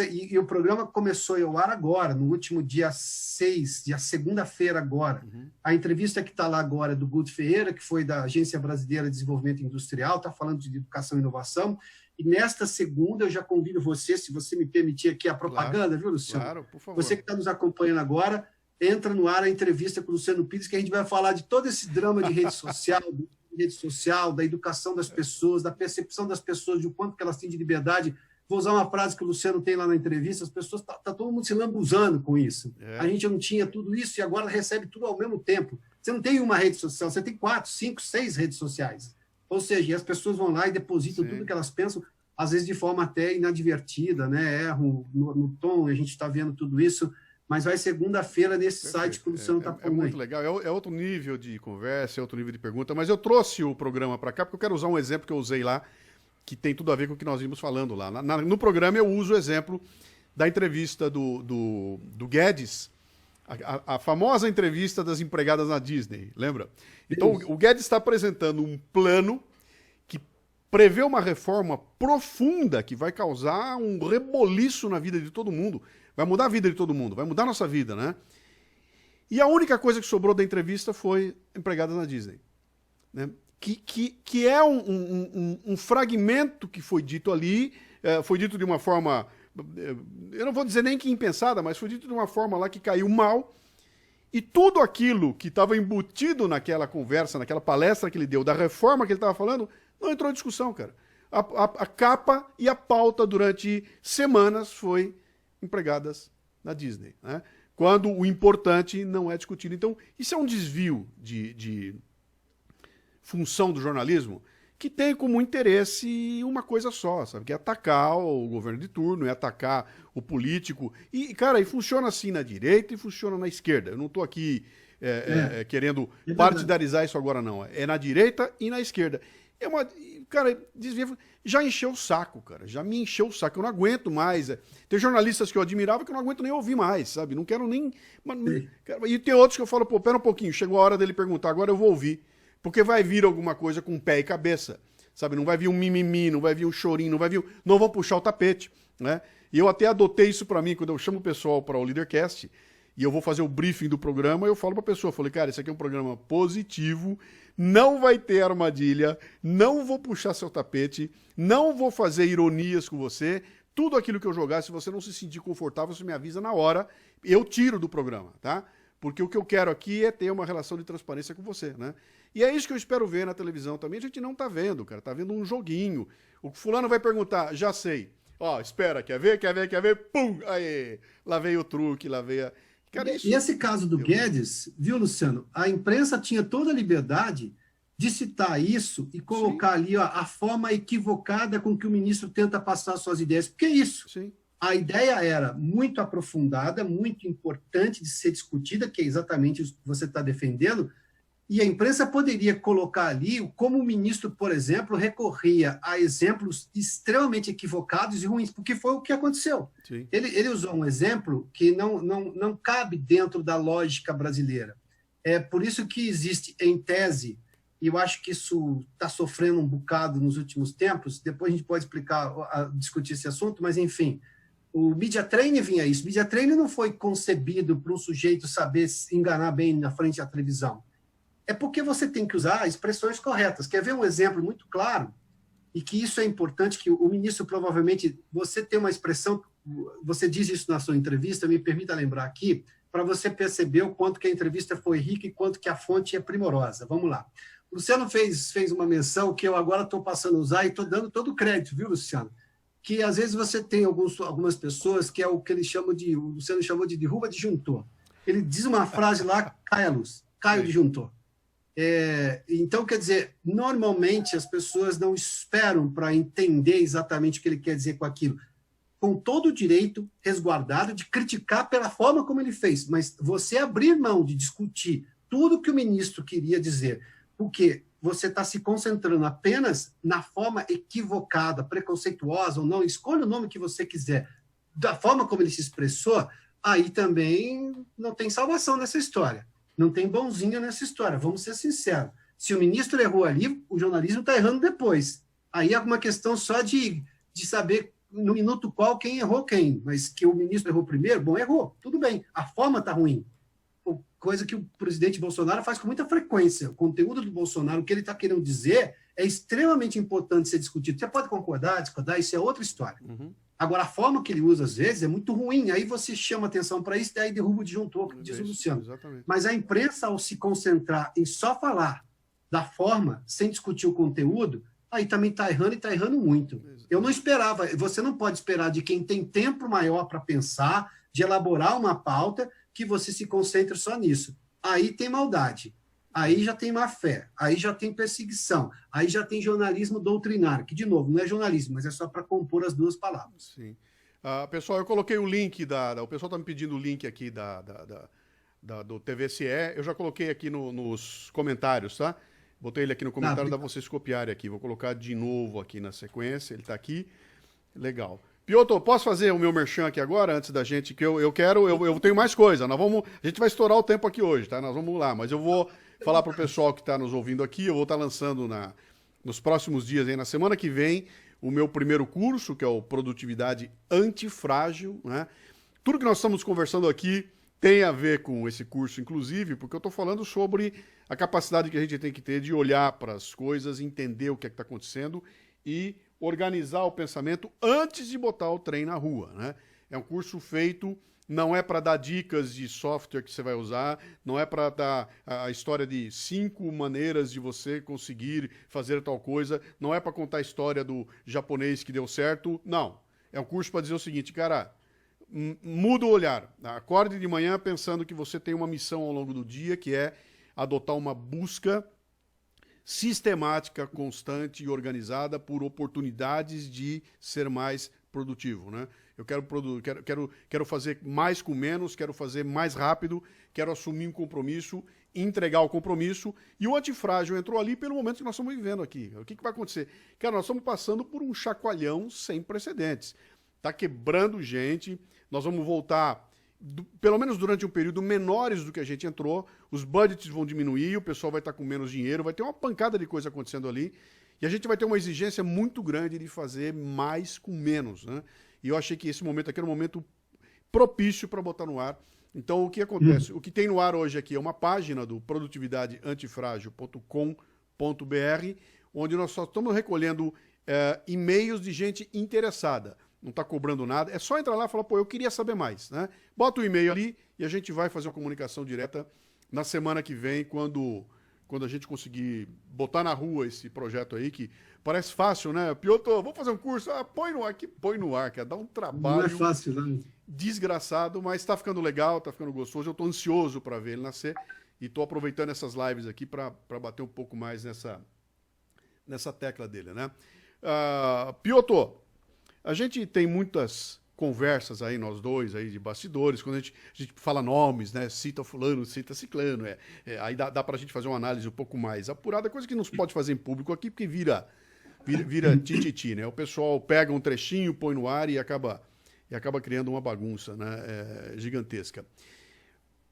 E o programa começou ao ar agora, no último dia 6, dia segunda-feira agora. A entrevista que está lá agora é do Guto Ferreira, que foi da Agência Brasileira de Desenvolvimento Industrial, está falando de educação e inovação. E nesta segunda eu já convido você, se você me permitir aqui a propaganda, claro, viu, Luciano? Claro, por favor. Você que está nos acompanhando agora, entra no ar a entrevista com o Luciano Pires, que a gente vai falar de todo esse drama de rede social, da educação das pessoas, da percepção das pessoas, de o quanto que elas têm de liberdade. Vou usar uma frase que o Luciano tem lá na entrevista, as pessoas, tá todo mundo se lambuzando com isso. A gente não tinha tudo isso e agora recebe tudo ao mesmo tempo. Você não tem uma rede social, você tem 4, 5, 6 redes sociais. Ou seja, e as pessoas vão lá e depositam tudo que elas pensam, às vezes de forma até inadvertida, né? Erram no tom, a gente está vendo tudo isso. Mas vai segunda-feira nesse site que o Luciano está pondo. É muito legal, é outro nível de conversa, é outro nível de pergunta, mas eu trouxe o programa para cá porque eu quero usar um exemplo que eu usei lá, que tem tudo a ver com o que nós vimos falando lá. No programa eu uso o exemplo da entrevista do Guedes, a famosa entrevista das empregadas na Disney, lembra? Então o Guedes está apresentando um plano que prevê uma reforma profunda que vai causar um reboliço na vida de todo mundo. Vai mudar a vida de todo mundo, vai mudar a nossa vida, né? E a única coisa que sobrou da entrevista foi Empregadas na Disney. Né? Que é um fragmento que foi dito ali, foi dito de uma forma, eu não vou dizer nem que impensada, mas foi dito de uma forma lá que caiu mal, e tudo aquilo que estava embutido naquela conversa, naquela palestra que ele deu, da reforma que ele estava falando, não entrou em discussão, cara. A capa e a pauta durante semanas foi Empregadas na Disney, né? Quando o importante não é discutido. Então, isso é um desvio função do jornalismo que tem como interesse uma coisa só, sabe? Que é atacar o governo de turno, é atacar o político. E, cara, e funciona assim na direita e funciona na esquerda. Eu não estou aqui querendo partidarizar isso agora, não. É na direita e na esquerda. Cara, já encheu o saco, cara. Já me encheu o saco. Eu não aguento mais. Tem jornalistas que eu admirava que eu não aguento nem ouvir mais, sabe? Não quero nem. E tem outros que eu falo, pô, pera um pouquinho, chegou a hora dele perguntar, agora eu vou ouvir. Porque vai vir alguma coisa com pé e cabeça, sabe? Não vai vir um mimimi, não vai vir um chorinho, não vão puxar o tapete, né? E eu até adotei isso para mim, quando eu chamo o pessoal para o Leadercast, e eu vou fazer o briefing do programa, eu falo para a pessoa, falei, cara, esse aqui é um programa positivo, não vai ter armadilha, não vou puxar seu tapete, não vou fazer ironias com você, tudo aquilo que eu jogar, se você não se sentir confortável, você me avisa na hora, eu tiro do programa, tá? Porque o que eu quero aqui é ter uma relação de transparência com você, né? E é isso que eu espero ver na televisão também. A gente não tá vendo, cara. Tá vendo um joguinho. O fulano vai perguntar, já sei. Ó, espera, quer ver? Pum! Aí, lá veio o truque, lá veio a... Cara, isso... E esse caso do Guedes, viu, Luciano? A imprensa tinha toda a liberdade de citar isso e colocar ali ó, a forma equivocada com que o ministro tenta passar suas ideias. Porque é isso. Sim. A ideia era muito aprofundada, muito importante de ser discutida, que é exatamente o que você está defendendo, e a imprensa poderia colocar ali como o ministro, por exemplo, recorria a exemplos extremamente equivocados e ruins, porque foi o que aconteceu. Ele usou um exemplo que não cabe dentro da lógica brasileira. É por isso que existe, em tese, e eu acho que isso está sofrendo um bocado nos últimos tempos, depois a gente pode explicar, discutir esse assunto, mas, enfim, o media training vinha isso. O media training não foi concebido para um sujeito saber se enganar bem na frente da televisão. É porque você tem que usar expressões corretas. Quer ver um exemplo muito claro? E que isso é importante, que o ministro provavelmente... Você tem uma expressão, você diz isso na sua entrevista, me permita lembrar aqui, para você perceber o quanto que a entrevista foi rica e quanto que a fonte é primorosa. Vamos lá. O Luciano fez uma menção que eu agora estou passando a usar e estou dando todo o crédito, viu, Luciano? Que às vezes você tem algumas pessoas que é o que ele chama o Luciano chamou de derruba disjuntor. Ele diz uma frase lá, cai a luz, cai o disjuntor. Então, quer dizer, normalmente as pessoas não esperam para entender exatamente o que ele quer dizer com aquilo. Com todo o direito resguardado de criticar pela forma como ele fez, mas você abrir mão de discutir tudo que o ministro queria dizer, porque você está se concentrando apenas na forma equivocada, preconceituosa ou não, escolha o nome que você quiser, da forma como ele se expressou, aí também não tem salvação nessa história. Não tem bonzinho nessa história, vamos ser sinceros. Se o ministro errou ali, o jornalismo está errando depois. Aí é uma questão só de saber no minuto qual quem errou quem. Mas que o ministro errou primeiro, bom, errou, tudo bem. A forma está ruim. Coisa que o presidente Bolsonaro faz com muita frequência. O conteúdo do Bolsonaro, o que ele está querendo dizer, é extremamente importante ser discutido. Você pode concordar, discordar, isso é outra história. Uhum. Agora, a forma que ele usa, às vezes, é muito ruim. Aí você chama atenção para isso, daí derruba o disjuntor, que diz o Luciano. Exatamente. Mas a imprensa, ao se concentrar em só falar da forma, sem discutir o conteúdo, aí também está errando e está errando muito. Eu não esperava, você não pode esperar de quem tem tempo maior para pensar, de elaborar uma pauta, que você se concentre só nisso. Aí tem maldade. Aí já tem má fé, aí já tem perseguição, aí já tem jornalismo doutrinário, que, de novo, não é jornalismo, mas é só para compor as duas palavras. Sim. Pessoal, eu coloquei o link o pessoal está me pedindo o link aqui do TVSE, eu já coloquei aqui nos comentários, tá? Botei ele aqui no comentário, dá para vocês copiarem aqui. Vou colocar de novo aqui na sequência, ele está aqui. Legal. Piotr, posso fazer o meu merchan aqui agora, antes da gente, que eu tenho mais coisa. A gente vai estourar o tempo aqui hoje, tá? Nós vamos lá, mas eu vou falar para o pessoal que está nos ouvindo aqui, eu vou estar lançando nos próximos dias, aí, na semana que vem, o meu primeiro curso, que é o Produtividade Antifrágil, né? Tudo que nós estamos conversando aqui tem a ver com esse curso, inclusive, porque eu estou falando sobre a capacidade que a gente tem que ter de olhar para as coisas, entender o que é que está acontecendo e organizar o pensamento antes de botar o trem na rua, né? É um curso feito... Não é para dar dicas de software que você vai usar, não é para dar a história de 5 maneiras de você conseguir fazer tal coisa, não é para contar a história do japonês que deu certo, não. É um curso para dizer o seguinte, cara, muda o olhar. Acorde de manhã pensando que você tem uma missão ao longo do dia, que é adotar uma busca sistemática, constante e organizada por oportunidades de ser mais produtivo, né? Eu quero fazer mais com menos, quero fazer mais rápido, quero assumir um compromisso, entregar o compromisso, e o antifrágil entrou ali pelo momento que nós estamos vivendo aqui. O que vai acontecer? Cara, nós estamos passando por um chacoalhão sem precedentes. Está quebrando gente, nós vamos voltar, pelo menos durante um período, menores do que a gente entrou, os budgets vão diminuir, o pessoal vai estar com menos dinheiro, vai ter uma pancada de coisa acontecendo ali, e a gente vai ter uma exigência muito grande de fazer mais com menos, né? E eu achei que esse momento aqui era um momento propício para botar no ar. Então, o que acontece? O que tem no ar hoje aqui é uma página do produtividadeantifrágil.com.br, onde nós só estamos recolhendo e-mails de gente interessada. Não está cobrando nada, é só entrar lá e falar, pô, eu queria saber mais, né? Bota o e-mail ali e a gente vai fazer uma comunicação direta na semana que vem, quando a gente conseguir botar na rua esse projeto aí, que parece fácil, né? Piotr, vamos fazer um curso, põe no ar, cara, dá um trabalho... Não é fácil, não. Desgraçado, mas está ficando legal, está ficando gostoso, eu estou ansioso para ver ele nascer e estou aproveitando essas lives aqui para bater um pouco mais nessa tecla dele, né? Piotr, a gente tem muitas conversas aí, nós dois, aí de bastidores, quando a gente fala nomes, né? Cita fulano, cita ciclano, aí dá pra gente fazer uma análise um pouco mais apurada, coisa que não se pode fazer em público aqui, porque vira tititi, né? O pessoal pega um trechinho, põe no ar e acaba criando uma bagunça, né? Gigantesca.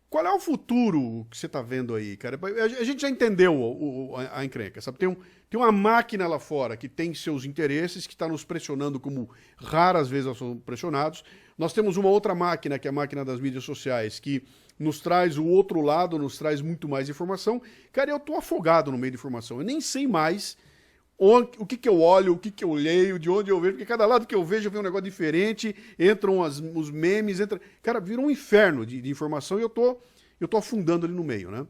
Qual é o futuro que você está vendo aí, cara? A gente já entendeu a encrenca, sabe? Tem uma máquina lá fora que tem seus interesses, que está nos pressionando como raras vezes nós somos pressionados. Nós temos uma outra máquina, que é a máquina das mídias sociais, que nos traz o outro lado, nos traz muito mais informação. Cara, eu estou afogado no meio de informação. Eu nem sei mais o que eu olho, o que eu leio, de onde eu vejo, porque cada lado que eu vejo um negócio diferente, entram os memes, cara, vira um inferno de informação e eu tô afundando ali no meio, né?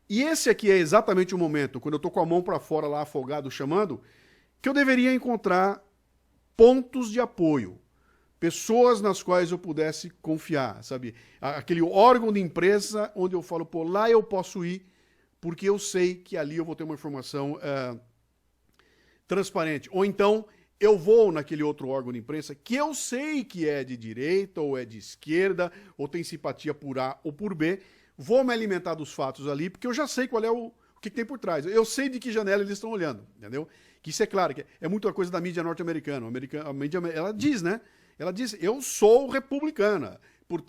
E esse aqui é exatamente o momento, quando eu tô com a mão para fora lá, afogado, chamando, que eu deveria encontrar pontos de apoio, pessoas nas quais eu pudesse confiar, sabe? Aquele órgão de empresa onde eu falo, pô, lá eu posso ir, porque eu sei que ali eu vou ter uma informação transparente. Ou então eu vou naquele outro órgão de imprensa que eu sei que é de direita ou é de esquerda ou tem simpatia por A ou por B, vou me alimentar dos fatos ali, porque eu já sei qual é o que tem por trás. Eu sei de que janela eles estão olhando, entendeu? Que isso é claro, que é muita coisa da mídia norte-americana. A mídia, ela diz, né? Ela diz, eu sou republicana.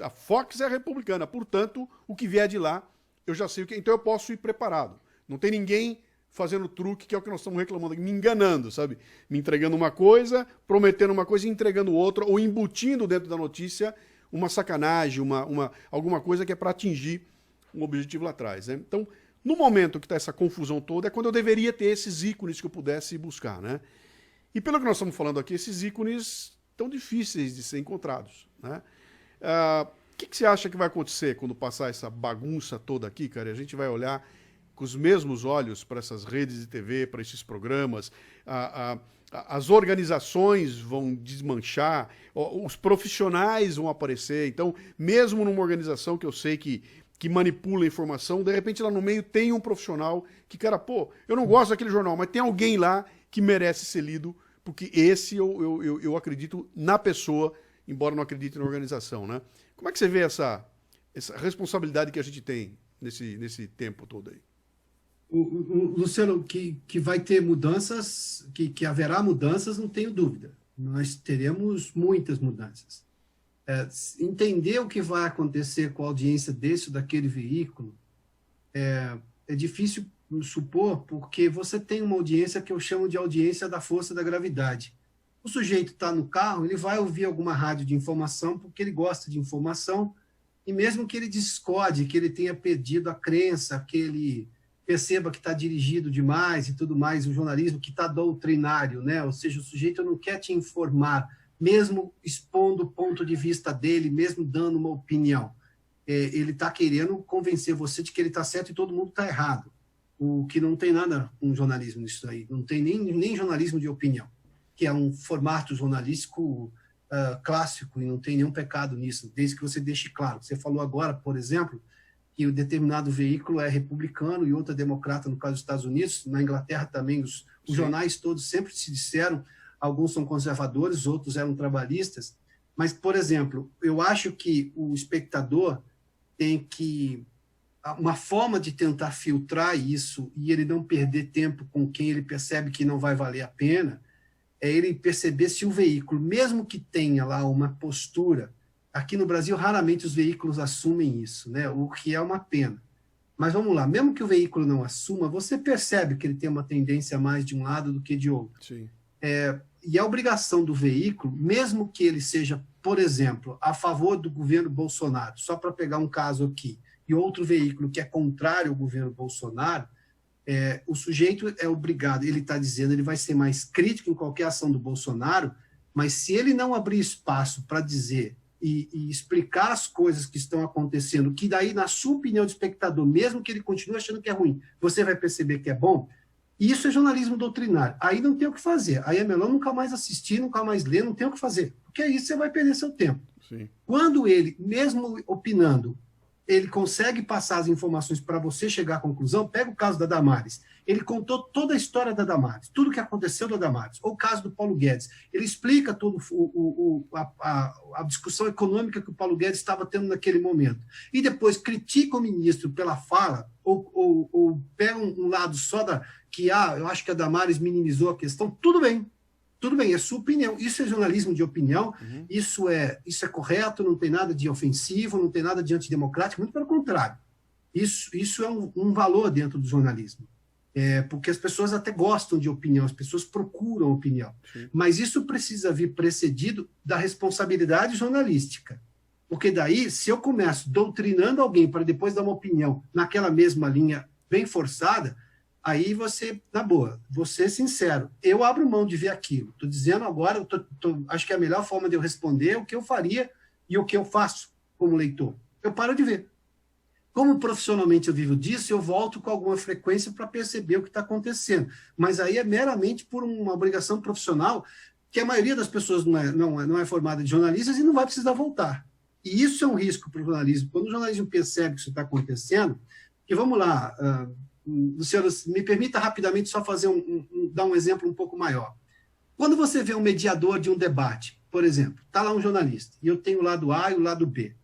A Fox é republicana, portanto, o que vier de lá, eu já sei o que. Então eu posso ir preparado. Não tem ninguém fazendo truque, que é o que nós estamos reclamando, me enganando, sabe? Me entregando uma coisa, prometendo uma coisa e entregando outra, ou embutindo dentro da notícia uma sacanagem, alguma coisa que é para atingir um objetivo lá atrás, né? Então, no momento que está essa confusão toda, é quando eu deveria ter esses ícones que eu pudesse buscar, né? E pelo que nós estamos falando aqui, esses ícones estão difíceis de ser encontrados, né? O que você acha que vai acontecer quando passar essa bagunça toda aqui, cara? A gente vai olhar com os mesmos olhos para essas redes de TV, para esses programas, as organizações vão desmanchar, os profissionais vão aparecer. Então, mesmo numa organização que eu sei que manipula a informação, de repente lá no meio tem um profissional que, cara, pô, eu não gosto daquele jornal, mas tem alguém lá que merece ser lido, porque esse eu acredito na pessoa, embora não acredite na organização, né? Como é que você vê essa responsabilidade que a gente tem nesse tempo todo aí? Luciano, que vai ter mudanças, que haverá mudanças, não tenho dúvida. Nós teremos muitas mudanças. Entender o que vai acontecer com a audiência desse ou daquele veículo é difícil supor, porque você tem uma audiência que eu chamo de audiência da força da gravidade. O sujeito está no carro, ele vai ouvir alguma rádio de informação porque ele gosta de informação, e mesmo que ele discorde, que ele tenha perdido a crença, que ele perceba que está dirigido demais e tudo mais, o jornalismo que está doutrinário, né? Ou seja, o sujeito não quer te informar, mesmo expondo o ponto de vista dele, mesmo dando uma opinião. Ele está querendo convencer você de que ele está certo e todo mundo está errado. O que não tem nada com jornalismo nisso aí, não tem nem jornalismo de opinião, que é um formato jornalístico clássico e não tem nenhum pecado nisso, desde que você deixe claro. Você falou agora, por exemplo, que o determinado veículo é republicano e outro é democrata, no caso dos Estados Unidos. Na Inglaterra também, os jornais todos sempre se disseram, alguns são conservadores, outros eram trabalhistas. Mas, por exemplo, eu acho que o espectador tem que... Uma forma de tentar filtrar isso e ele não perder tempo com quem ele percebe que não vai valer a pena é ele perceber se o veículo, mesmo que tenha lá uma postura... Aqui no Brasil, raramente os veículos assumem isso, né? O que é uma pena. Mas vamos lá, mesmo que o veículo não assuma, você percebe que ele tem uma tendência mais de um lado do que de outro. Sim. E a obrigação do veículo, mesmo que ele seja, por exemplo, a favor do governo Bolsonaro, só para pegar um caso aqui, e outro veículo que é contrário ao governo Bolsonaro, o sujeito é obrigado, ele está dizendo, ele vai ser mais crítico em qualquer ação do Bolsonaro, mas se ele não abrir espaço para dizer e explicar as coisas que estão acontecendo, que daí, na sua opinião de espectador, mesmo que ele continue achando que é ruim, você vai perceber que é bom, isso é jornalismo doutrinário. Aí não tem o que fazer. Aí é melhor nunca mais assistir, nunca mais ler, não tem o que fazer. Porque aí você vai perder seu tempo. Sim. Quando ele, mesmo opinando, ele consegue passar as informações para você chegar à conclusão, pega o caso da Damares. Ele contou toda a história da Damares, tudo o que aconteceu da Damares. Ou o caso do Paulo Guedes. Ele explica toda a discussão econômica que o Paulo Guedes estava tendo naquele momento. E depois critica o ministro pela fala, ou pega um lado só que eu acho que a Damares minimizou a questão. Tudo bem, é sua opinião. Isso é jornalismo de opinião, isso é correto, não tem nada de ofensivo, não tem nada de antidemocrático, muito pelo contrário. Isso é um valor dentro do jornalismo. Porque as pessoas até gostam de opinião, as pessoas procuram opinião. Sim. Mas isso precisa vir precedido da responsabilidade jornalística. Porque daí, se eu começo doutrinando alguém para depois dar uma opinião naquela mesma linha bem forçada, aí você, na boa, vou ser sincero, eu abro mão de ver aquilo. Estou dizendo agora, acho que a melhor forma de eu responder é o que eu faria e o que eu faço como leitor. Eu paro de ver. Como profissionalmente eu vivo disso, eu volto com alguma frequência para perceber o que está acontecendo. Mas aí é meramente por uma obrigação profissional, que a maioria das pessoas não é formada de jornalistas e não vai precisar voltar. E isso é um risco para o jornalismo. Quando o jornalismo percebe que isso está acontecendo, que vamos lá... Luciano, me permita rapidamente só dar um exemplo um pouco maior. Quando você vê um mediador de um debate, por exemplo, está lá um jornalista, e eu tenho o lado A e o lado B.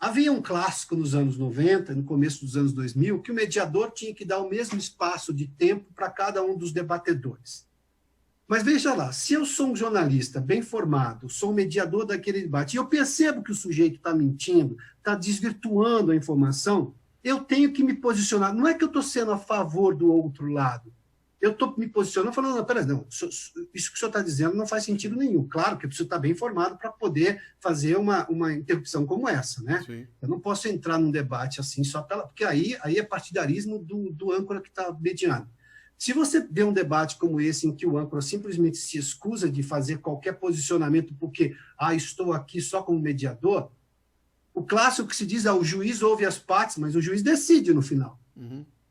Havia um clássico nos anos 90, no começo dos anos 2000, que o mediador tinha que dar o mesmo espaço de tempo para cada um dos debatedores. Mas veja lá, se eu sou um jornalista bem formado, sou um mediador daquele debate, e eu percebo que o sujeito está mentindo, está desvirtuando a informação, eu tenho que me posicionar. Não é que eu estou sendo a favor do outro lado. Eu estou me posicionando falando, peraí, não, isso que o senhor está dizendo não faz sentido nenhum. Claro que eu preciso estar bem informado para poder fazer uma interrupção como essa, né? Sim. Eu não posso entrar num debate assim só porque aí é partidarismo do âncora que está mediando. Se você vê um debate como esse, em que o âncora simplesmente se excusa de fazer qualquer posicionamento porque estou aqui só como mediador, o clássico que se diz o juiz ouve as partes, mas o juiz decide no final.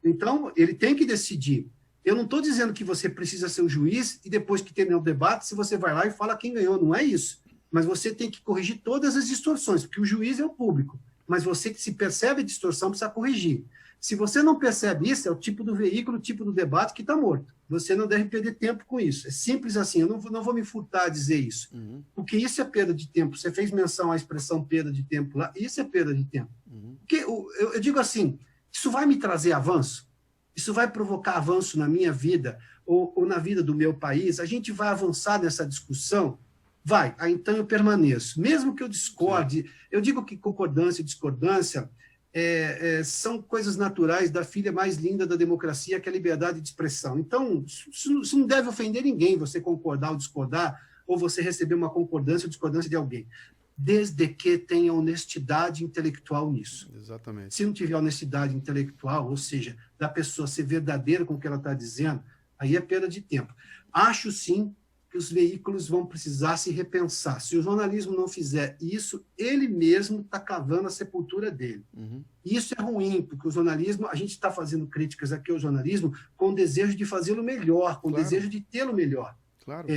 Então, ele tem que decidir. Eu não estou dizendo que você precisa ser o juiz e depois que terminar o debate, se você vai lá e fala quem ganhou. Não é isso. Mas você tem que corrigir todas as distorções, porque o juiz é o público. Mas você que se percebe a distorção precisa corrigir. Se você não percebe isso, é o tipo do veículo, o tipo do debate que está morto. Você não deve perder tempo com isso. É simples assim. Eu não vou me furtar a dizer isso. Porque isso é perda de tempo. Você fez menção à expressão perda de tempo lá. Isso é perda de tempo. Porque eu digo assim, isso vai me trazer avanço? Isso vai provocar avanço na minha vida ou na vida do meu país? A gente vai avançar nessa discussão? Vai. Então eu permaneço. Mesmo que eu discorde, eu digo que concordância e discordância são coisas naturais da filha mais linda da democracia, que é a liberdade de expressão. Então, isso não deve ofender ninguém, você concordar ou discordar, ou você receber uma concordância ou discordância de alguém, desde que tenha honestidade intelectual nisso. Exatamente. Se não tiver honestidade intelectual, ou seja, da pessoa ser verdadeira com o que ela está dizendo, aí é perda de tempo. Acho, sim, que os veículos vão precisar se repensar. Se o jornalismo não fizer isso, ele mesmo está cavando a sepultura dele. E isso é ruim, porque o jornalismo, a gente está fazendo críticas aqui ao jornalismo com o desejo de fazê-lo melhor, com o desejo de tê-lo melhor. Claro.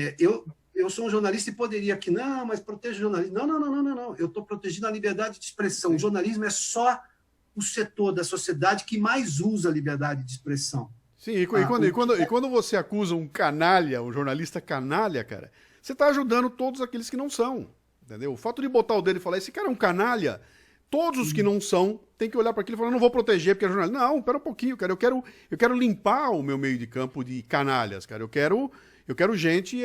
Eu sou um jornalista e poderia aqui, mas proteja o jornalismo. Não. Eu estou protegendo a liberdade de expressão. Sim. O jornalismo é só o setor da sociedade que mais usa a liberdade de expressão. Sim, e quando você acusa um canalha, um jornalista canalha, cara, você está ajudando todos aqueles que não são, entendeu? O fato de botar o dedo e falar, esse cara é um canalha, todos os que não são têm que olhar para aquilo e falar, não vou proteger porque é jornalista. Não, pera um pouquinho, cara, eu quero limpar o meu meio de campo de canalhas, cara, eu quero gente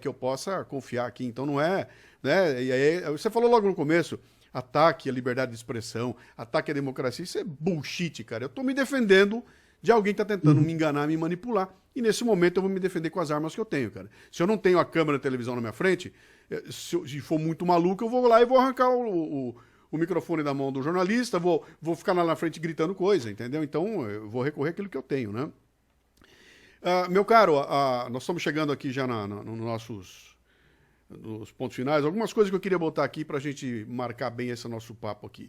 que eu possa confiar aqui, então não é, né? E aí, você falou logo no começo, ataque à liberdade de expressão, ataque à democracia, isso é bullshit, cara, eu tô me defendendo de alguém que está tentando me enganar, me manipular. E nesse momento eu vou me defender com as armas que eu tenho, cara. Se eu não tenho a câmera de televisão na minha frente, se for muito maluco, eu vou lá e vou arrancar o microfone da mão do jornalista, vou ficar lá na frente gritando coisa, entendeu? Então eu vou recorrer àquilo que eu tenho, né? Meu caro, nós estamos chegando aqui já nos pontos finais, algumas coisas que eu queria botar aqui para a gente marcar bem esse nosso papo aqui.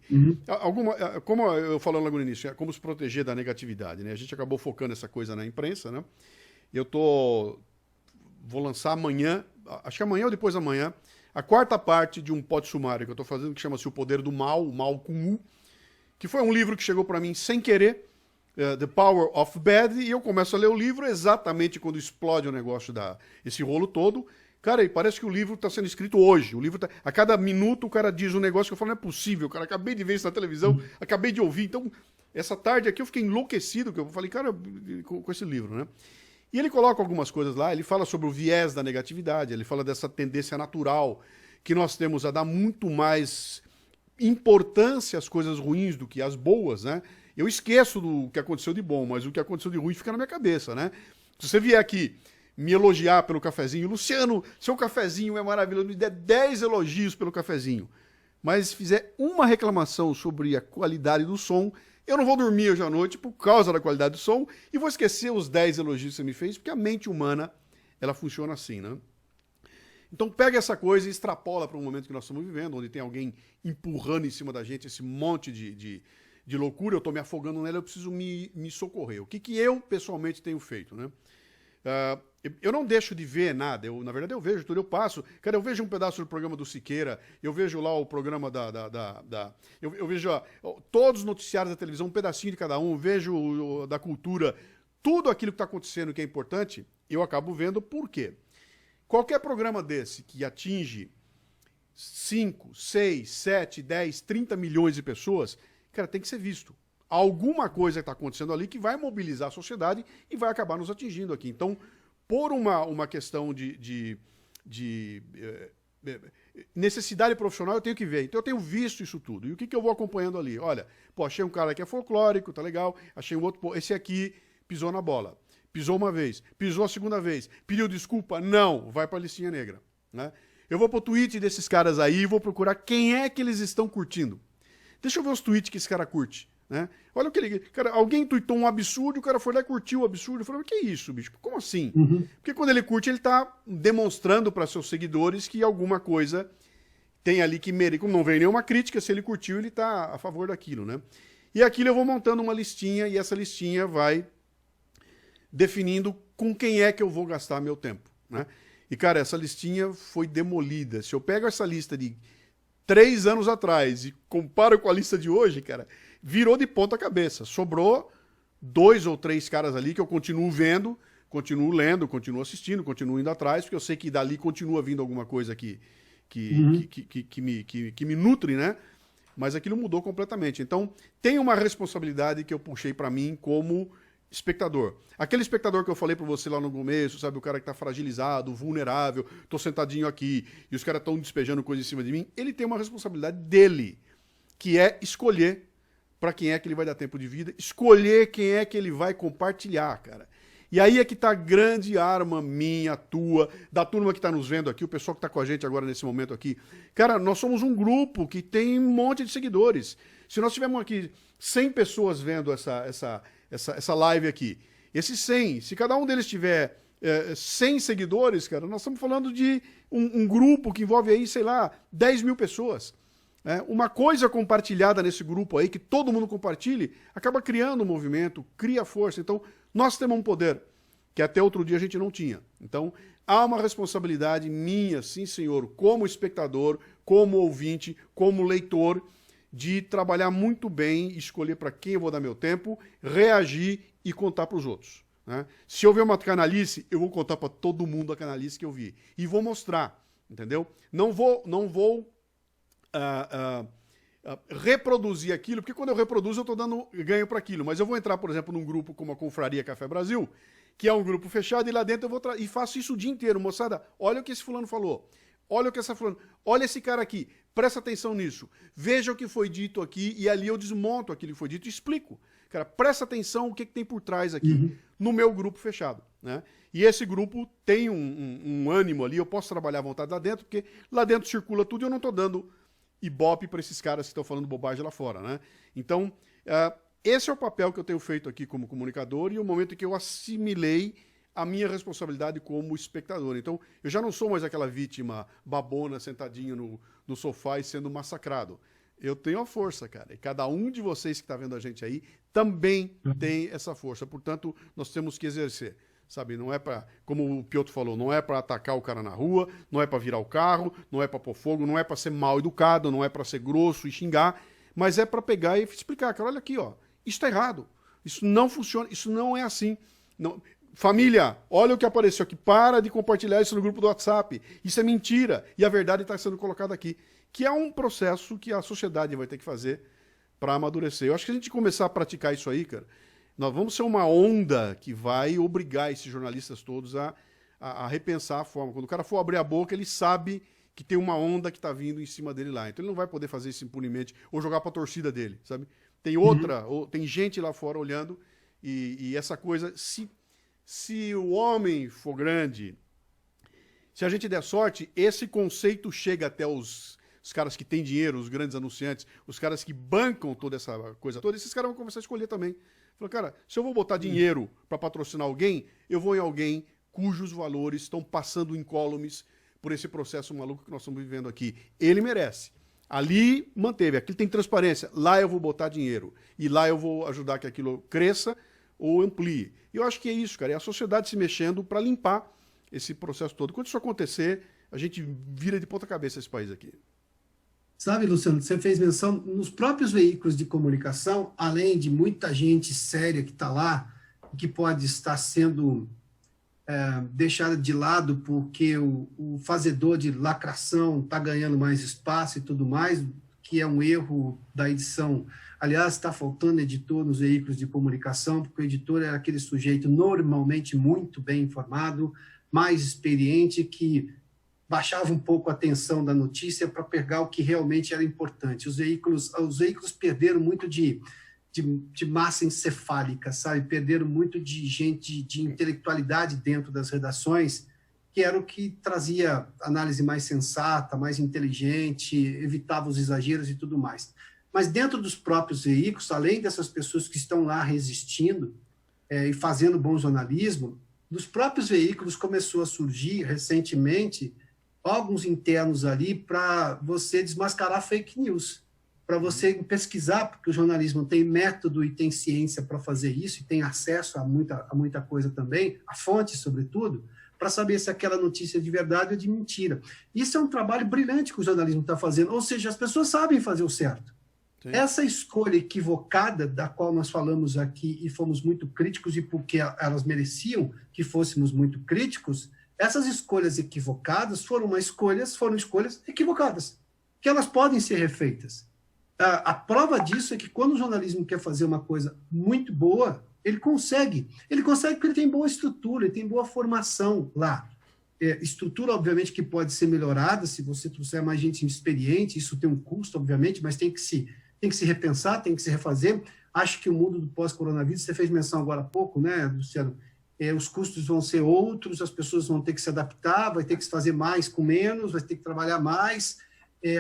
Como eu falando logo no início, como se proteger da negatividade, né? A gente acabou focando essa coisa na imprensa, né? Vou lançar amanhã, acho que amanhã ou depois da manhã, a quarta parte de um pod sumário que eu estou fazendo, que chama-se O Poder do Mal, o Mal com U, que foi um livro que chegou para mim sem querer, The Power of Bad, e eu começo a ler o livro exatamente quando explode o negócio esse rolo todo. Cara, e parece que o livro está sendo escrito hoje. A cada minuto o cara diz um negócio que eu falo, não é possível, cara, acabei de ver isso na televisão, acabei de ouvir. Então, essa tarde aqui eu fiquei enlouquecido, que eu falei, cara, com esse livro, né? E ele coloca algumas coisas lá, ele fala sobre o viés da negatividade, ele fala dessa tendência natural que nós temos a dar muito mais importância às coisas ruins do que às boas, né? Eu esqueço do que aconteceu de bom, mas o que aconteceu de ruim fica na minha cabeça, né? Se você vier aqui me elogiar pelo cafezinho, Luciano, seu cafezinho é maravilhoso, me der 10 elogios pelo cafezinho, mas se fizer uma reclamação sobre a qualidade do som, eu não vou dormir hoje à noite por causa da qualidade do som e vou esquecer os 10 elogios que você me fez, porque a mente humana, ela funciona assim, né? Então pega essa coisa e extrapola para um momento que nós estamos vivendo, onde tem alguém empurrando em cima da gente esse monte de loucura, eu estou me afogando nela, eu preciso me socorrer. O que eu, pessoalmente, tenho feito, né? Eu não deixo de ver nada, na verdade eu vejo tudo, eu passo, cara, eu vejo um pedaço do programa do Siqueira, eu vejo lá o programa eu vejo todos os noticiários da televisão, um pedacinho de cada um, vejo da cultura, tudo aquilo que está acontecendo que é importante, eu acabo vendo. Por quê? Qualquer programa desse que atinge 5, 6, 7, 10, 30 milhões de pessoas, cara, tem que ser visto. Alguma coisa está acontecendo ali que vai mobilizar a sociedade e vai acabar nos atingindo aqui. Então, por uma questão de necessidade profissional, eu tenho que ver. Então, eu tenho visto isso tudo. E o que eu vou acompanhando ali? Olha, achei um cara que é folclórico, tá legal. Achei um outro, esse aqui pisou na bola. Pisou uma vez, pisou a segunda vez, pediu desculpa? Não, vai para a listinha negra, né? Eu vou pro tweet desses caras aí e vou procurar quem é que eles estão curtindo. Deixa eu ver os tweets que esse cara curte, né? Olha o que ele... Cara, alguém tweetou um absurdo, o cara foi lá e curtiu o absurdo. Eu falei, o que é isso, bicho? Como assim? Porque quando ele curte, ele tá demonstrando para seus seguidores que alguma coisa tem ali que merece. Como não veio nenhuma crítica, se ele curtiu, ele tá a favor daquilo, né? E aquilo eu vou montando uma listinha e essa listinha vai definindo com quem é que eu vou gastar meu tempo, né? E, cara, essa listinha foi demolida. Se eu pego essa lista de 3 anos atrás e comparo com a lista de hoje, cara, virou de ponta cabeça. Sobrou 2 ou 3 caras ali que eu continuo vendo, continuo lendo, continuo assistindo, continuo indo atrás, porque eu sei que dali continua vindo alguma coisa que me nutre, né? Mas aquilo mudou completamente. Então, tem uma responsabilidade que eu puxei para mim como espectador. Aquele espectador que eu falei para você lá no começo, sabe? O cara que tá fragilizado, vulnerável, tô sentadinho aqui e os caras estão despejando coisa em cima de mim. Ele tem uma responsabilidade dele, que é escolher para quem é que ele vai dar tempo de vida, escolher quem é que ele vai compartilhar, cara. E aí é que tá a grande arma minha, tua, da turma que tá nos vendo aqui, o pessoal que tá com a gente agora nesse momento aqui. Cara, nós somos um grupo que tem um monte de seguidores. Se nós tivermos aqui 100 pessoas vendo essa live aqui, esses 100, se cada um deles tiver 100 seguidores, cara, nós estamos falando de um grupo que envolve aí, sei lá, 10 mil pessoas. Uma coisa compartilhada nesse grupo aí, que todo mundo compartilhe, acaba criando um movimento, cria força. Então, nós temos um poder que até outro dia a gente não tinha. Então, há uma responsabilidade minha, sim senhor, como espectador, como ouvinte, como leitor, de trabalhar muito bem, escolher para quem eu vou dar meu tempo, reagir e contar para os outros. Né? Se eu ver uma canalice, eu vou contar para todo mundo a canalice que eu vi. E vou mostrar, entendeu? Não vou reproduzir aquilo, porque quando eu reproduzo eu estou dando ganho para aquilo. Mas eu vou entrar, por exemplo, num grupo como a Confraria Café Brasil, que é um grupo fechado, e lá dentro eu vou e faço isso o dia inteiro. Moçada, olha o que esse fulano falou. Olha o que essa fulano... Olha esse cara aqui. Presta atenção nisso. Veja o que foi dito aqui, e ali eu desmonto aquilo que foi dito e explico. Cara, presta atenção o que tem por trás aqui, no meu grupo fechado. Né? E esse grupo tem um ânimo ali, eu posso trabalhar à vontade lá dentro, porque lá dentro circula tudo e eu não estou dando ibope para esses caras que estão falando bobagem lá fora. Né? Então, esse é o papel que eu tenho feito aqui como comunicador e o momento em que eu assimilei a minha responsabilidade como espectador. Então, eu já não sou mais aquela vítima babona sentadinho no sofá e sendo massacrado. Eu tenho a força, cara. E cada um de vocês que está vendo a gente aí também tem essa força. Portanto, nós temos que exercer. Sabe, não é para, como o Piotr falou, não é para atacar o cara na rua, não é para virar o carro, não é para pôr fogo, não é para ser mal educado, não é para ser grosso e xingar, mas é para pegar e explicar, cara, olha aqui, ó, isso está errado, isso não funciona, isso não é assim. Não... Família, olha o que apareceu aqui, para de compartilhar isso no grupo do WhatsApp, isso é mentira, e a verdade está sendo colocada aqui, que é um processo que a sociedade vai ter que fazer para amadurecer. Eu acho que a gente começar a praticar isso aí, cara, nós vamos ser uma onda que vai obrigar esses jornalistas todos a repensar a forma. Quando o cara for abrir a boca, ele sabe que tem uma onda que está vindo em cima dele lá. Então ele não vai poder fazer isso impunemente ou jogar para a torcida dele, sabe? Tem tem gente lá fora olhando e essa coisa, se o homem for grande, se a gente der sorte, esse conceito chega até os caras que têm dinheiro, os grandes anunciantes, os caras que bancam toda essa coisa toda, esses caras vão começar a escolher também. Falou, cara, se eu vou botar dinheiro para patrocinar alguém, eu vou em alguém cujos valores estão passando incólumes por esse processo maluco que nós estamos vivendo aqui. Ele merece. Ali manteve, aqui tem transparência. Lá eu vou botar dinheiro. E lá eu vou ajudar que aquilo cresça ou amplie. E eu acho que é isso, cara. É a sociedade se mexendo para limpar esse processo todo. Quando isso acontecer, a gente vira de ponta cabeça esse país aqui. Sabe, Luciano, você fez menção nos próprios veículos de comunicação, além de muita gente séria que está lá, que pode estar sendo deixada de lado porque o fazedor de lacração está ganhando mais espaço e tudo mais, que é um erro da edição. Aliás, está faltando editor nos veículos de comunicação, porque o editor é aquele sujeito normalmente muito bem informado, mais experiente, que baixava um pouco a tensão da notícia para pegar o que realmente era importante. Os veículos perderam muito de massa encefálica, sabe? Perderam muito de gente, de intelectualidade dentro das redações, que era o que trazia análise mais sensata, mais inteligente, evitava os exageros e tudo mais. Mas dentro dos próprios veículos, além dessas pessoas que estão lá resistindo e fazendo bom jornalismo, dos próprios veículos começou a surgir recentemente órgãos internos ali para você desmascarar fake news, para você pesquisar, porque o jornalismo tem método e tem ciência para fazer isso, e tem acesso a muita coisa também, a fontes, sobretudo, para saber se aquela notícia é de verdade ou de mentira. Isso é um trabalho brilhante que o jornalismo está fazendo, ou seja, as pessoas sabem fazer o certo. Sim. Essa escolha equivocada, da qual nós falamos aqui e fomos muito críticos, e porque elas mereciam que fôssemos muito críticos, essas escolhas equivocadas foram escolhas equivocadas, que elas podem ser refeitas. A prova disso é que quando o jornalismo quer fazer uma coisa muito boa, ele consegue porque ele tem boa estrutura, ele tem boa formação lá. Estrutura, obviamente, que pode ser melhorada se você trouxer mais gente experiente, isso tem um custo, obviamente, mas tem que se repensar, tem que se refazer. Acho que o mundo do pós-coronavírus, você fez menção agora há pouco, né, Luciano? Os custos vão ser outros, as pessoas vão ter que se adaptar, vai ter que se fazer mais com menos, vai ter que trabalhar mais,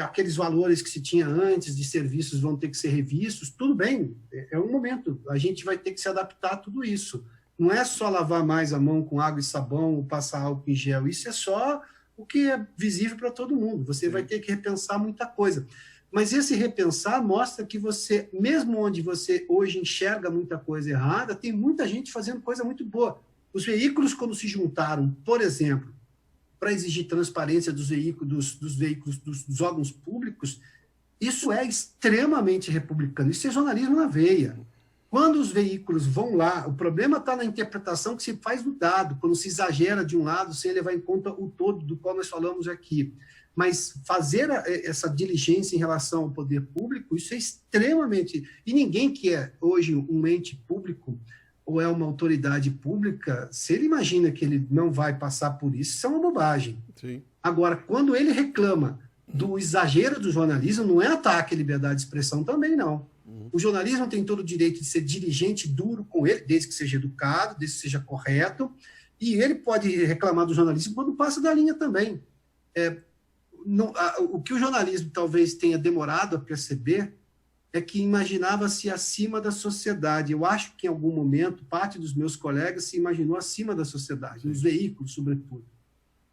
aqueles valores que se tinha antes de serviços vão ter que ser revistos, tudo bem, é um momento, a gente vai ter que se adaptar a tudo isso. Não é só lavar mais a mão com água e sabão, ou passar álcool em gel, isso é só o que é visível para todo mundo, você vai ter que repensar muita coisa. Mas esse repensar mostra que você, mesmo onde você hoje enxerga muita coisa errada, tem muita gente fazendo coisa muito boa. Os veículos, quando se juntaram, por exemplo, para exigir transparência dos veículos, dos órgãos públicos, Isso é extremamente republicano. Isso é jornalismo na veia. Quando os veículos vão lá, o problema está na interpretação que se faz do dado, quando se exagera de um lado sem levar em conta o todo do qual nós falamos aqui. Mas fazer essa diligência em relação ao poder público, isso é extremamente... E ninguém que é hoje um ente público ou é uma autoridade pública, se ele imagina que ele não vai passar por isso, isso é uma bobagem. Sim. Agora, quando ele reclama do exagero do jornalismo, não é ataque à liberdade de expressão também, não. O jornalismo tem todo o direito de ser diligente, duro com ele, desde que seja educado, desde que seja correto, e ele pode reclamar do jornalismo quando passa da linha também. O que o jornalismo talvez tenha demorado a perceber é que imaginava-se acima da sociedade. Eu acho que, em algum momento, parte dos meus colegas se imaginou acima da sociedade, nos veículos, sobretudo.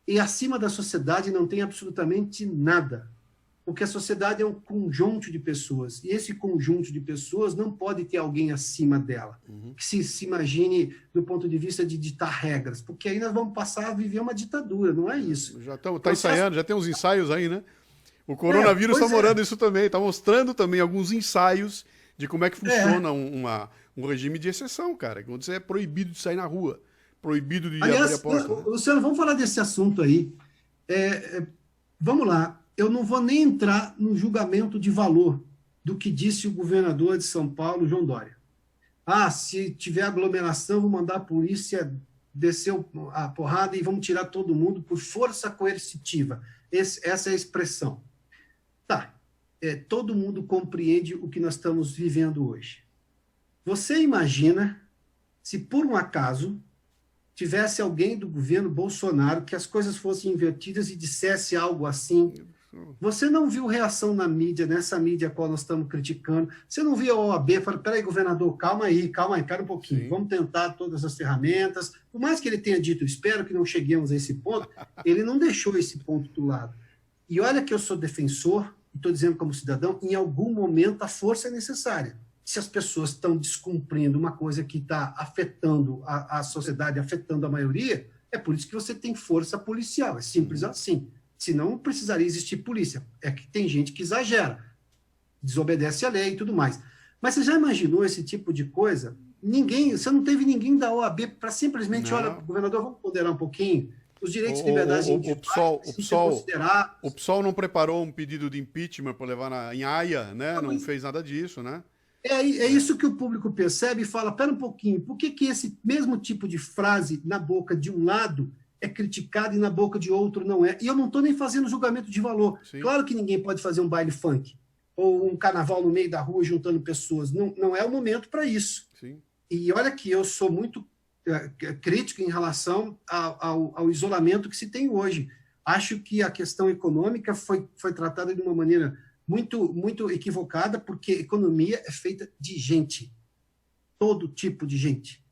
E acima da sociedade não tem absolutamente nada, porque a sociedade é um conjunto de pessoas, e esse conjunto de pessoas não pode ter alguém acima dela, que se imagine do ponto de vista de ditar regras, porque aí nós vamos passar a viver uma ditadura, não é isso. Já está ensaiando, já tem uns ensaios aí, né? O coronavírus está morando isso também, está mostrando também alguns ensaios de como é que funciona um regime de exceção, cara, quando você é proibido de sair na rua, proibido de abrir a porta. Luciano, vamos falar desse assunto aí. Vamos lá. Eu não vou nem entrar no julgamento de valor do que disse o governador de São Paulo, João Dória. Se tiver aglomeração, vou mandar a polícia descer a porrada e vamos tirar todo mundo por força coercitiva. Essa é a expressão. Tá. Todo mundo compreende o que nós estamos vivendo hoje. Você imagina se, por um acaso, tivesse alguém do governo Bolsonaro que as coisas fossem invertidas e dissesse algo assim. Você não viu reação na mídia, nessa mídia a qual nós estamos criticando. Você não viu a OAB falando, peraí, governador, calma aí, pera um pouquinho. Sim. Vamos tentar todas as ferramentas. Por mais que ele tenha dito, espero que não cheguemos a esse ponto, ele não deixou esse ponto do lado. E olha que eu sou defensor, e estou dizendo como cidadão, em algum momento a força é necessária. Se as pessoas estão descumprindo uma coisa que está afetando a sociedade, afetando a maioria, é por isso que você tem força policial. É simples assim. Senão não precisaria existir polícia. É que tem gente que exagera, desobedece a lei e tudo mais. Mas você já imaginou esse tipo de coisa? Você não teve ninguém da OAB para simplesmente, olha, governador, vamos ponderar um pouquinho. Os direitos e liberdades o PSOL não preparou um pedido de impeachment para levar em Haia, né? Não fez nada disso, né? É isso que o público percebe e fala, pera um pouquinho, por que esse mesmo tipo de frase na boca de um lado é criticado e na boca de outro não é? E eu não estou nem fazendo julgamento de valor. Sim. Claro que ninguém pode fazer um baile funk ou um carnaval no meio da rua juntando pessoas. Não é o momento para isso. Sim. E olha que eu sou muito crítico em relação ao isolamento que se tem hoje. Acho que a questão econômica foi tratada de uma maneira muito, muito equivocada, porque economia é feita de gente. Todo tipo de gente.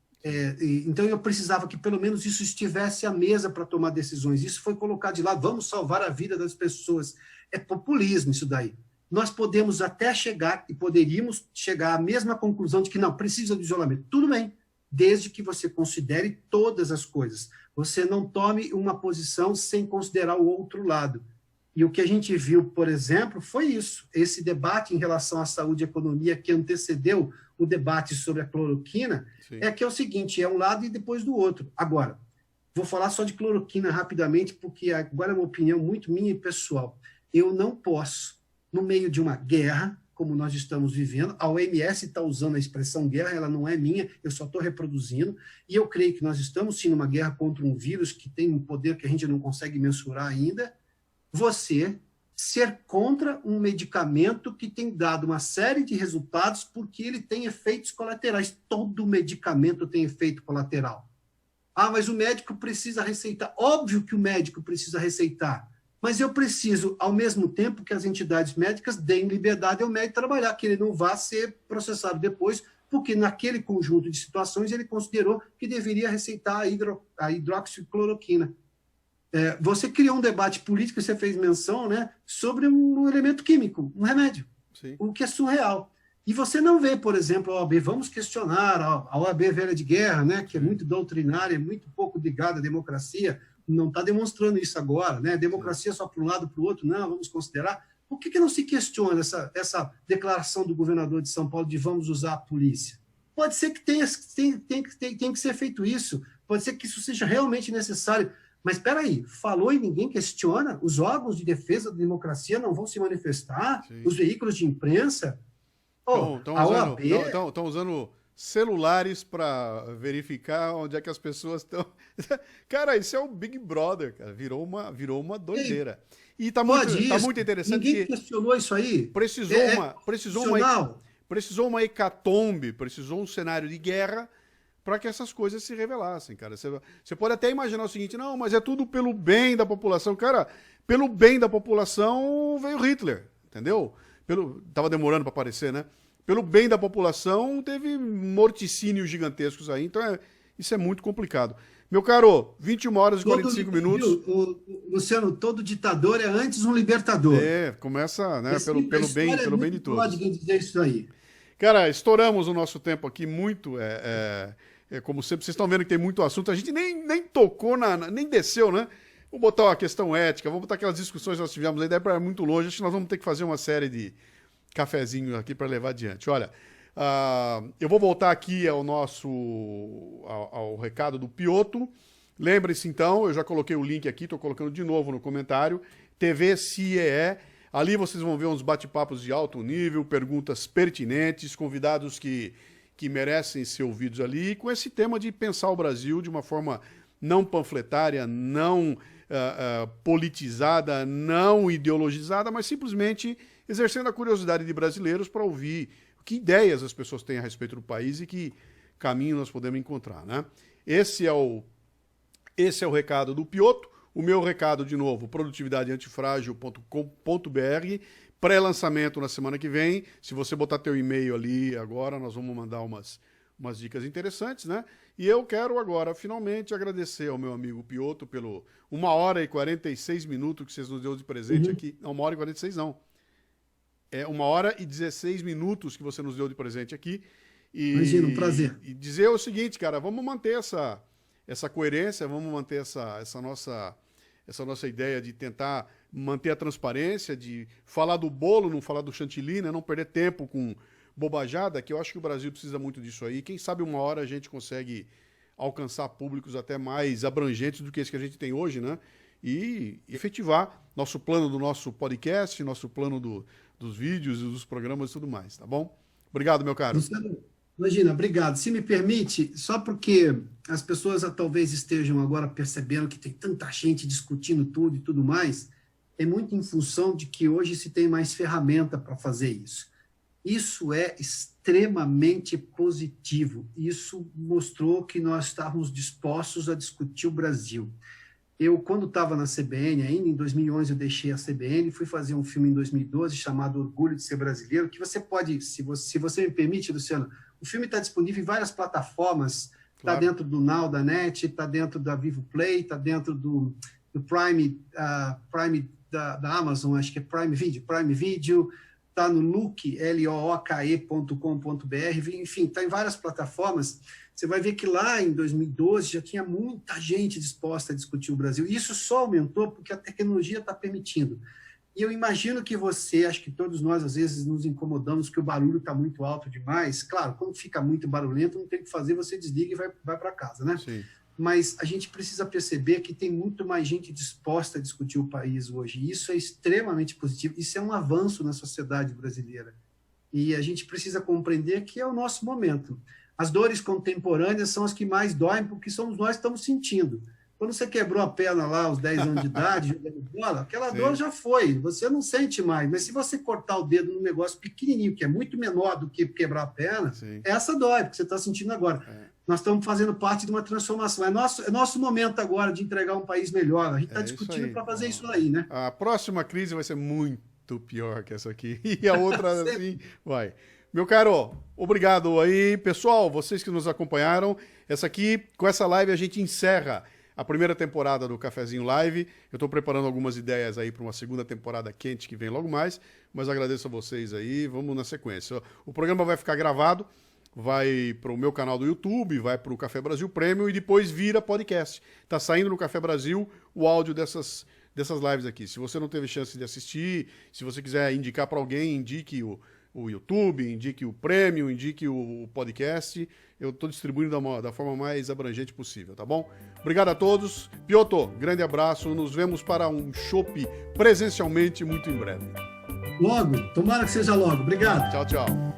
Então eu precisava que pelo menos isso estivesse à mesa para tomar decisões. Isso foi colocado de lado, vamos salvar a vida das pessoas. É populismo isso daí. Nós podemos até chegar, e poderíamos chegar à mesma conclusão de que não, precisa de isolamento. Tudo bem, desde que você considere todas as coisas. Você não tome uma posição sem considerar o outro lado. E o que a gente viu, por exemplo, foi isso. Esse debate em relação à saúde e economia que antecedeu o debate sobre a cloroquina, sim, é o seguinte, é um lado e depois do outro. Agora, vou falar só de cloroquina rapidamente, porque agora é uma opinião muito minha e pessoal. Eu não posso, no meio de uma guerra, como nós estamos vivendo, a OMS está usando a expressão guerra, ela não é minha, eu só estou reproduzindo, e eu creio que nós estamos sim numa guerra contra um vírus que tem um poder que a gente não consegue mensurar ainda. Você ser contra um medicamento que tem dado uma série de resultados porque ele tem efeitos colaterais. Todo medicamento tem efeito colateral. Mas o médico precisa receitar. Óbvio que o médico precisa receitar, mas eu preciso, ao mesmo tempo que as entidades médicas deem liberdade ao médico trabalhar, que ele não vá ser processado depois, porque naquele conjunto de situações ele considerou que deveria receitar a hidroxicloroquina. Você criou um debate político, você fez menção, né, sobre um elemento químico, um remédio, sim, o que é surreal. E você não vê, por exemplo, a OAB, vamos questionar a OAB velha de guerra, né, que é muito doutrinária, muito pouco ligada à democracia, não está demonstrando isso agora, né? Democracia só para um lado, para o outro, não, vamos considerar. Por que não se questiona essa declaração do governador de São Paulo de vamos usar a polícia? Pode ser que tem que ser feito isso, pode ser que isso seja realmente necessário, mas espera aí, falou e ninguém questiona? Os órgãos de defesa da democracia não vão se manifestar? Sim. Os veículos de imprensa? Estão usando celulares para verificar onde é que as pessoas estão. Cara, isso é o Big Brother, cara. Virou uma doideira. E tá muito interessante. Ninguém questionou isso aí. Precisou uma hecatombe, precisou um cenário de guerra para que essas coisas se revelassem, cara. Você pode até imaginar o seguinte, não, mas é tudo pelo bem da população. Cara, pelo bem da população veio Hitler, entendeu? Tava demorando para aparecer, né? Pelo bem da população teve morticínios gigantescos aí, então isso é muito complicado. Meu caro, 21 horas e 45 minutos. Luciano, todo ditador é antes um libertador. Começa, né, pelo bem de todos. Pode dizer isso aí. Cara, estouramos o nosso tempo aqui muito. Como sempre, vocês estão vendo que tem muito assunto. A gente nem tocou, nem desceu, né? Vamos botar uma questão ética, vamos botar aquelas discussões que nós tivemos aí, daí para muito longe. Acho que nós vamos ter que fazer uma série de cafezinhos aqui para levar adiante. Olha, eu vou voltar aqui ao recado do Piotr. Lembre-se, então, eu já coloquei o link aqui, estou colocando de novo no comentário. TV CIEE. Ali vocês vão ver uns bate-papos de alto nível, perguntas pertinentes, convidados que merecem ser ouvidos ali, com esse tema de pensar o Brasil de uma forma não panfletária, não politizada, não ideologizada, mas simplesmente exercendo a curiosidade de brasileiros para ouvir que ideias as pessoas têm a respeito do país e que caminho nós podemos encontrar, né? Esse é o recado do Piotr. O meu recado, de novo, produtividadeantifrágil.com.br, pré-lançamento na semana que vem. Se você botar teu e-mail ali agora, nós vamos mandar umas dicas interessantes, né? E eu quero agora, finalmente, agradecer ao meu amigo Piotr pelo 1 hora e 46 minutos que vocês nos deu de presente aqui. Não, 1 hora e 46 não. É 1 hora e 16 minutos que você nos deu de presente aqui. Imagina, um prazer. E dizer o seguinte, cara, vamos manter essa coerência, vamos manter essa nossa ideia de tentar manter a transparência, de falar do bolo, não falar do chantilly, né? Não perder tempo com bobajada, que eu acho que o Brasil precisa muito disso aí. Quem sabe 1 hora a gente consegue alcançar públicos até mais abrangentes do que esse que a gente tem hoje, né? E efetivar nosso plano do nosso podcast, nosso plano dos vídeos e dos programas e tudo mais, tá bom? Obrigado, meu caro. Imagina, obrigado. Se me permite, só porque as pessoas talvez estejam agora percebendo que tem tanta gente discutindo tudo e tudo mais, é muito em função de que hoje se tem mais ferramenta para fazer isso. Isso é extremamente positivo. Isso mostrou que nós estávamos dispostos a discutir o Brasil. Eu, quando estava na CBN, ainda em 2011, eu deixei a CBN e fui fazer um filme em 2012 chamado Orgulho de Ser Brasileiro, que você pode, se você me permite, Luciano, o filme está disponível em várias plataformas, está dentro do Now, da NET, está dentro da Vivo Play, está dentro do Prime da Amazon, acho que é Prime Video, está no looke.com.br, enfim, está em várias plataformas. Você vai ver que lá em 2012 já tinha muita gente disposta a discutir o Brasil. E isso só aumentou porque a tecnologia está permitindo. E eu imagino que você, acho que todos nós às vezes nos incomodamos que o barulho está muito alto demais. Claro, quando fica muito barulhento, não tem o que fazer, você desliga e vai para casa, né? Sim. Mas a gente precisa perceber que tem muito mais gente disposta a discutir o país hoje. E isso é extremamente positivo. Isso é um avanço na sociedade brasileira. E a gente precisa compreender que é o nosso momento. As dores contemporâneas são as que mais doem, porque somos nós que estamos sentindo. Quando você quebrou a perna lá aos 10 anos de idade, jogando bola, aquela dor já foi, você não sente mais. Mas se você cortar o dedo num negócio pequenininho, que é muito menor do que quebrar a perna, essa dói, porque você está sentindo agora. Nós estamos fazendo parte de uma transformação. É nosso momento agora de entregar um país melhor. A gente está discutindo para fazer isso aí, né? A próxima crise vai ser muito pior que essa aqui. E a outra, assim, vai. Meu caro, obrigado aí. Pessoal, vocês que nos acompanharam, com essa live a gente encerra a primeira temporada do Cafezinho Live. Eu estou preparando algumas ideias aí para uma segunda temporada quente que vem logo mais, mas agradeço a vocês aí, vamos na sequência. O programa vai ficar gravado, vai para o meu canal do YouTube, vai para o Café Brasil Premium e depois vira podcast. Está saindo no Café Brasil o áudio dessas lives aqui. Se você não teve chance de assistir, se você quiser indicar para alguém, indique o YouTube, indique o Premium, indique o podcast. Eu estou distribuindo da forma mais abrangente possível, tá bom? Obrigado a todos. Piotr, grande abraço. Nos vemos para um chopp presencialmente muito em breve. Logo, tomara que seja logo. Obrigado. Tchau, tchau.